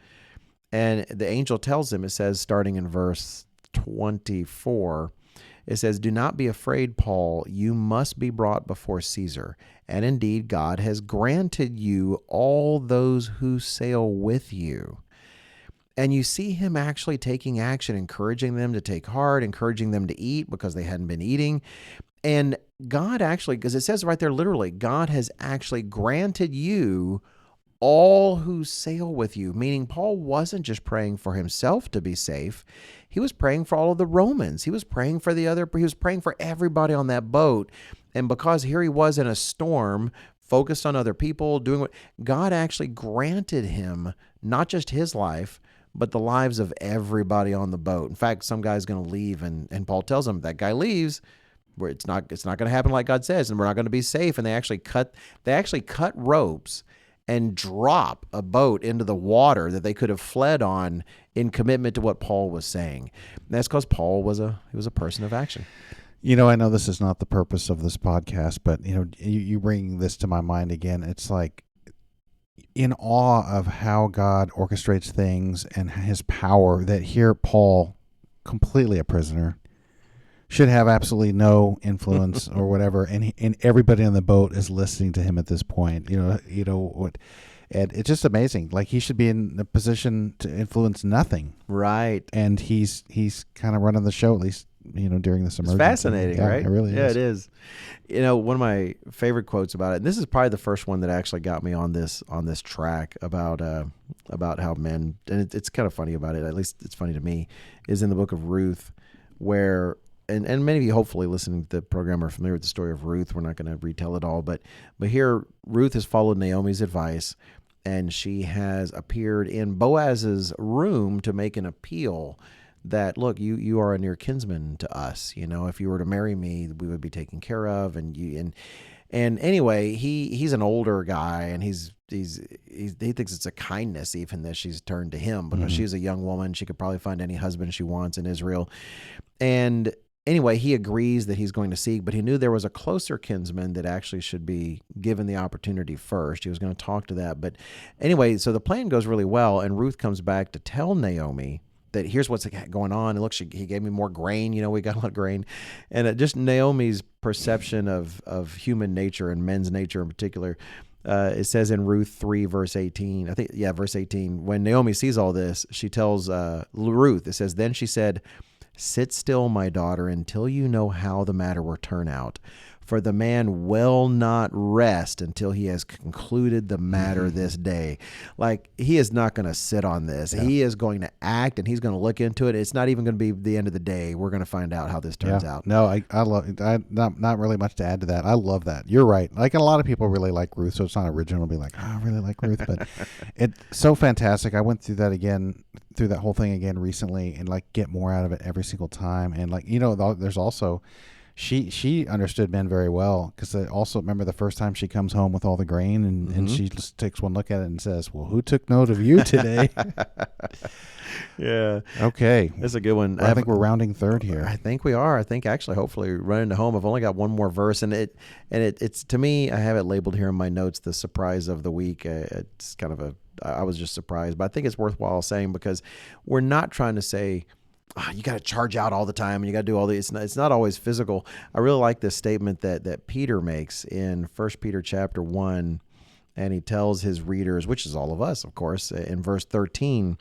[SPEAKER 2] And the angel tells him, it says, starting in verse 24, it says, do not be afraid, Paul. You must be brought before Caesar. And indeed, God has granted you all those who sail with you. And you see him actually taking action, encouraging them to take heart, encouraging them to eat because they hadn't been eating. And God actually, because it says right there literally, God has actually granted you all who sail with you, meaning Paul wasn't just praying for himself to be safe. He was praying for all of the Romans. He was praying for he was praying for everybody on that boat. And because here he was in a storm, focused on other people, doing what God actually granted him, not just his life, but the lives of everybody on the boat. In fact, some guy's going to leave, and Paul tells him that guy leaves, where it's not going to happen like God says, and we're not going to be safe. And they actually cut ropes and drop a boat into the water that they could have fled on in commitment to what Paul was saying. And that's because Paul was a person of action.
[SPEAKER 1] I know this is not the purpose of this podcast, but you bring this to my mind again. It's like, in awe of how God orchestrates things and his power, that here Paul, completely a prisoner, should have absolutely no influence or whatever, and everybody on the boat is listening to him at this point. And it's just amazing. Like, he should be in a position to influence nothing,
[SPEAKER 2] right?
[SPEAKER 1] And he's kind of running the show, at least during this emergency.
[SPEAKER 2] It's fascinating, right?
[SPEAKER 1] It really is.
[SPEAKER 2] Yeah, it is. One of my favorite quotes about it, and this is probably the first one that actually got me on this track about how men, and it's kind of funny about it, at least it's funny to me, is in the book of Ruth, where, and many of you hopefully listening to the program are familiar with the story of Ruth. We're not going to retell it all, but here Ruth has followed Naomi's advice, and she has appeared in Boaz's room to make an appeal that, look, you are a near kinsman to us. If you were to marry me, we would be taken care of. And anyway, he's an older guy, and he thinks it's a kindness even that she's turned to him, because she's a young woman. She could probably find any husband she wants in Israel. And anyway, he agrees that he's going to seek, but he knew there was a closer kinsman that actually should be given the opportunity first. He was going to talk to that. But anyway, so the plan goes really well, and Ruth comes back to tell Naomi that here's what's going on. And look, he gave me more grain. We got a lot of grain. And just Naomi's perception of human nature and men's nature in particular. It says in Ruth 3, verse 18, verse 18, when Naomi sees all this, she tells Ruth, it says, then she said, sit still, my daughter, until you know how the matter will turn out. For the man will not rest until he has concluded the matter this day. Like, he is not going to sit on this. Yeah. He is going to act, and he's going to look into it. It's not even going to be the end of the day. We're going to find out how this turns out.
[SPEAKER 1] No, I love it. Not really much to add to that. I love that. You're right. Like, a lot of people really like Ruth, so it's not original to be like, I really like Ruth, but it's so fantastic. I went through that whole thing again recently, and like get more out of it every single time. And like, there's also, she understood men very well, because I also remember the first time she comes home with all the grain, and she just takes one look at it and says, well, who took note of you today?
[SPEAKER 2] Yeah.
[SPEAKER 1] Okay.
[SPEAKER 2] That's a good one.
[SPEAKER 1] Well, I think we're rounding third here.
[SPEAKER 2] I think we are. I think actually, hopefully, running to home. I've only got one more verse, and it's to me, I have it labeled here in my notes, the surprise of the week. It's kind of I was just surprised, but I think it's worthwhile saying, because we're not trying to say, you got to charge out all the time and you got to do all these. It's not always physical. I really like this statement that Peter makes in 1 Peter chapter 1, and he tells his readers, which is all of us, of course, in verse 13,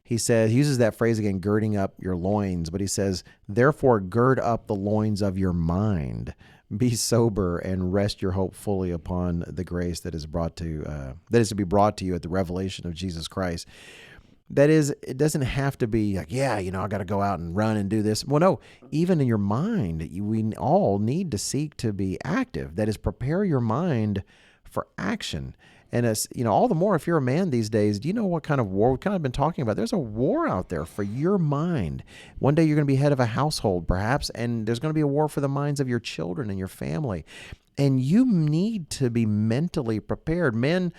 [SPEAKER 2] he uses that phrase again, girding up your loins, but he says, therefore gird up the loins of your mind, be sober, and rest your hope fully upon the grace that is to be brought to you at the revelation of Jesus Christ. That is, it doesn't have to be like, I got to go out and run and do this. Well, no, even in your mind, we all need to seek to be active. That is, prepare your mind for action. And as all the more if you're a man these days, do you know what kind of war we've kind of been talking about? There's a war out there for your mind. One day you're going to be head of a household, perhaps, and there's going to be a war for the minds of your children and your family. And you need to be mentally prepared. Men,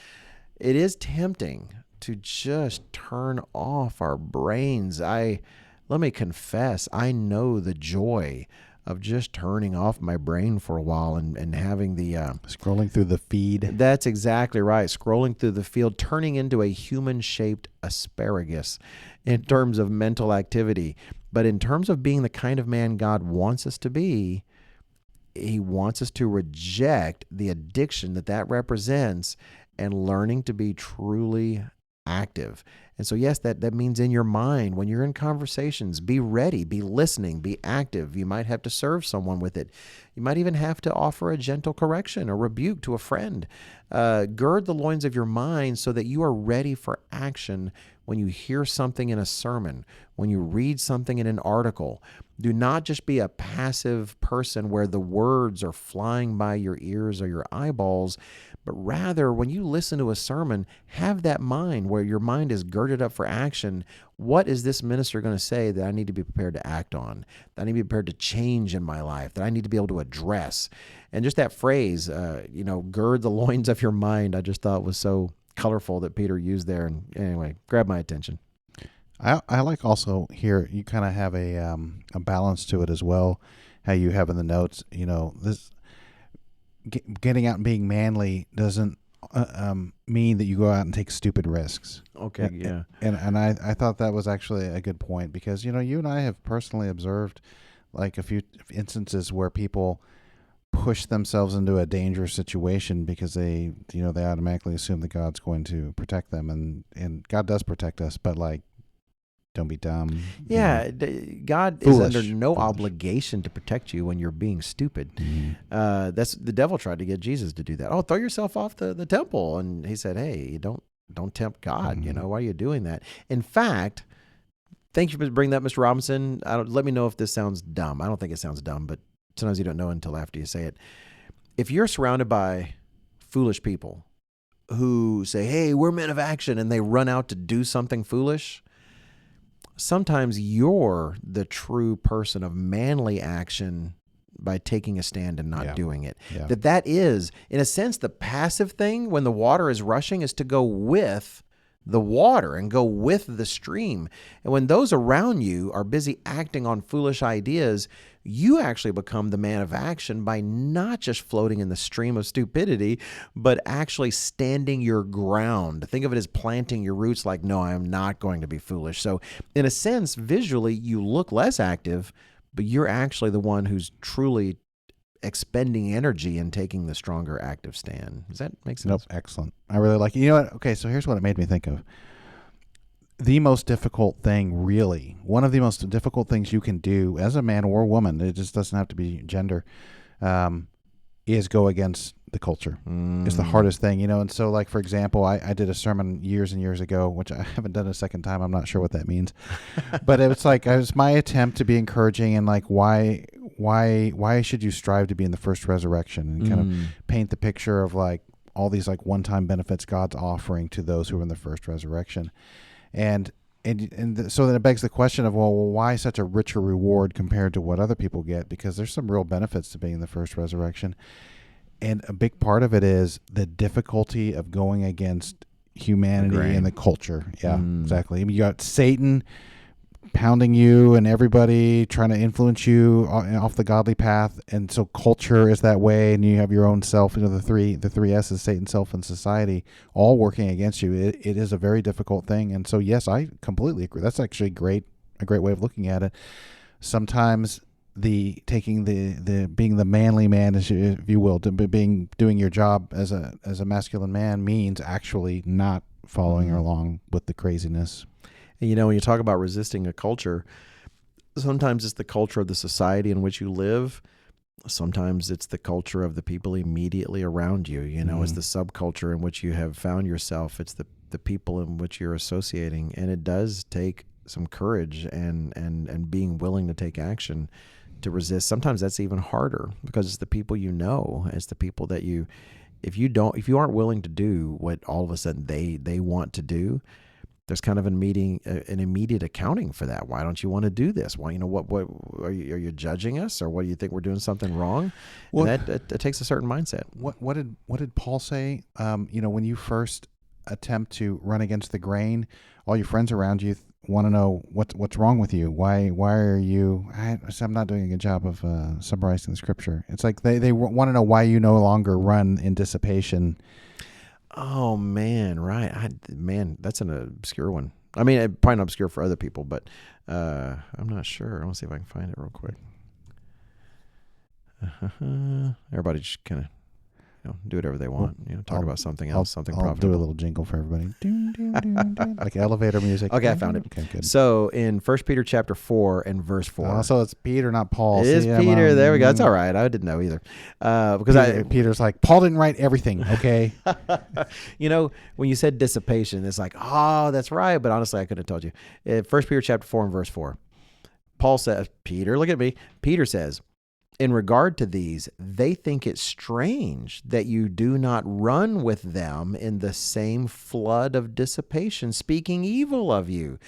[SPEAKER 2] it is tempting to just turn off our brains. Let me confess, I know the joy of just turning off my brain for a while and having the
[SPEAKER 1] scrolling through the feed.
[SPEAKER 2] That's exactly right. Scrolling through the field, turning into a human-shaped asparagus in terms of mental activity. But in terms of being the kind of man God wants us to be, he wants us to reject the addiction that represents and learning to be truly active. And so, yes, that means in your mind, when you're in conversations, be ready, be listening, be active. You might have to serve someone with it. You might even have to offer a gentle correction or rebuke to a friend. Gird the loins of your mind so that you are ready for action when you hear something in a sermon, when you read something in an article. Do not just be a passive person where the words are flying by your ears or your eyeballs, but rather, when you listen to a sermon, have that mind where your mind is girded up for action. What is this minister going to say that I need to be prepared to act on, that I need to be prepared to change in my life, that I need to be able to address? And just that phrase, gird the loins of your mind, I just thought was so colorful that Peter used there. And anyway, grabbed my attention.
[SPEAKER 1] I like also here, you kind of have a balance to it as well, how you have in the notes, this getting out and being manly doesn't mean that you go out and take stupid risks.
[SPEAKER 2] Okay, yeah.
[SPEAKER 1] And I thought that was actually a good point, because, you and I have personally observed like a few instances where people push themselves into a dangerous situation because they automatically assume that God's going to protect them, and God does protect us, but like, don't be dumb.
[SPEAKER 2] Yeah, God is under no obligation to protect you when you're being stupid. Mm-hmm. That's the devil tried to get Jesus to do that. Oh, throw yourself off the temple, and he said, "Hey, don't tempt God.
[SPEAKER 1] Mm-hmm.
[SPEAKER 2] Why are you doing that?" In fact, thank you for bringing that, Mr. Robinson. Let me know if this sounds dumb. I don't think it sounds dumb, but sometimes you don't know until after you say it. If you're surrounded by foolish people who say, "Hey, we're men of action," and they run out to do something foolish, sometimes you're the true person of manly action by taking a stand and not doing it. Yeah. That is, in a sense, the passive thing when the water is rushing is to go with the water and go with the stream. And when those around you are busy acting on foolish ideas, you actually become the man of action by not just floating in the stream of stupidity, but actually standing your ground. Think of it as planting your roots like, no, I am not going to be foolish. So in a sense, visually, you look less active, but you're actually the one who's truly expending energy and taking the stronger active stand. Does that make sense?
[SPEAKER 1] Nope. Excellent. I really like it. You know what? Okay, so here's what it made me think of. The most difficult thing, really, one of the most difficult things you can do as a man or a woman, it just doesn't have to be gender, is go against the culture. It's the hardest thing, And so, like, for example, I did a sermon years and years ago, which I haven't done a second time. I'm not sure what that means, but it was my attempt to be encouraging and like why should you strive to be in the first resurrection, and kind of paint the picture of like all these like one-time benefits God's offering to those who are in the first resurrection, and so then it begs the question of, well, why such a richer reward compared to what other people get? Because there's some real benefits to being in the first resurrection. And a big part of it is the difficulty of going against humanity and the culture. Yeah, exactly. I mean, you got Satan pounding you and everybody trying to influence you off the godly path. And so culture is that way. And you have your own self, the three S's, Satan, self, and society, all working against you. It is a very difficult thing. And so, yes, I completely agree. That's actually a great way of looking at it. Sometimes being the manly man, if you will, doing your job as a masculine man means actually not following along with the craziness.
[SPEAKER 2] And when you talk about resisting a culture, sometimes it's the culture of the society in which you live. Sometimes it's the culture of the people immediately around you. It's the subculture in which you have found yourself. It's the people in which you're associating. And it does take some courage and being willing to take action to resist. Sometimes that's even harder because it's the people it's the people that if you aren't willing to do what all of a sudden they want to do, there's kind of an immediate accounting for that. Why don't you want to do this? Why, what are you judging us, or what do you think we're doing something wrong? Well, and that takes a certain mindset.
[SPEAKER 1] What did Paul say? When you first attempt to run against the grain, all your friends around you want to know what's wrong with you. Why are you? I'm not doing a good job of summarizing the scripture. It's like they want to know why you no longer run in dissipation.
[SPEAKER 2] Oh man, right. That's an obscure one. I mean, probably not obscure for other people, but I'm not sure. I want to see if I can find it real quick. Everybody just kind of do whatever they want. Talk about something else, something profitable.
[SPEAKER 1] I'll do a little jingle for everybody. Like elevator music.
[SPEAKER 2] Okay, I found it.
[SPEAKER 1] Okay, good.
[SPEAKER 2] So in 1 Peter chapter 4 and verse 4.
[SPEAKER 1] So it's Peter, not Paul.
[SPEAKER 2] It is Peter. There we go. It's all right. I didn't know either. Because
[SPEAKER 1] Peter's like, Paul didn't write everything, okay?
[SPEAKER 2] When you said dissipation, it's like, oh, that's right. But honestly, I could have told you. 1 Peter chapter 4 and verse 4. Paul says, Peter, look at me. Peter says, in regard to these, they think it strange that you do not run with them in the same flood of dissipation, speaking evil of you.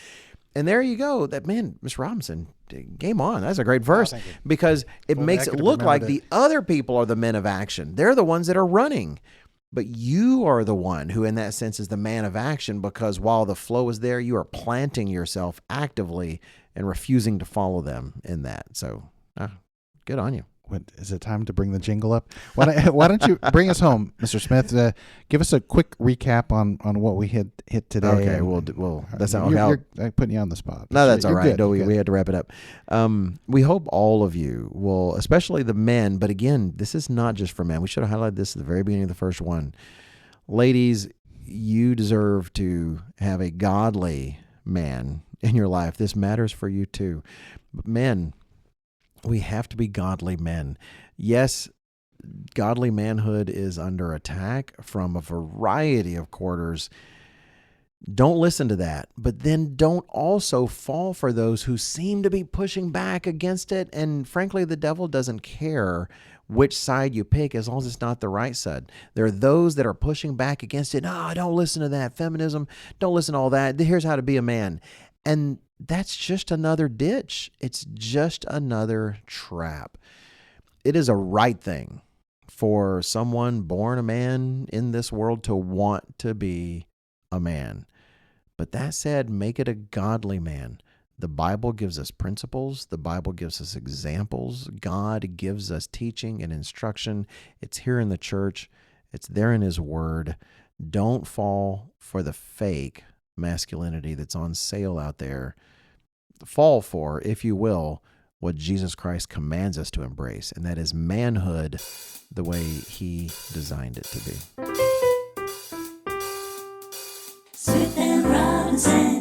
[SPEAKER 2] And there you go. That man, Miss Robinson, game on. That's a great verse because it makes it look like the other people are the men of action. They're the ones that are running. But you are the one who, in that sense, is the man of action, because while the flow is there, you are planting yourself actively and refusing to follow them in that. So, good on you.
[SPEAKER 1] Is it time to bring the jingle up? Why don't you bring us home, Mr. Smith? Give us a quick recap on what we hit today.
[SPEAKER 2] Okay, well, that's not
[SPEAKER 1] you're putting you on the spot.
[SPEAKER 2] No, that's all right. No, we had to wrap it up. We hope all of you will, especially the men. But again, this is not just for men. We should have highlighted this at the very beginning of the first one. Ladies, you deserve to have a godly man in your life. This matters for you too. But men, we have to be godly men. Yes, godly manhood is under attack from a variety of quarters. Don't listen to that, but then don't also fall for those who seem to be pushing back against it. And frankly, the devil doesn't care which side you pick as long as it's not the right side. There are those that are pushing back against it. No, don't listen to that. Feminism, don't listen to all that. Here's how to be a man. And that's just another ditch. It's just another trap. It is a right thing for someone born a man in this world to want to be a man. But that said, make it a godly man. The Bible gives us principles. The Bible gives us examples. God gives us teaching and instruction. It's here in the church. It's there in His Word. Don't fall for the fake masculinity that's on sale out there. Fall for, if you will, what Jesus Christ commands us to embrace, and that is manhood the way He designed it to be.
[SPEAKER 3] Smith and Robinson.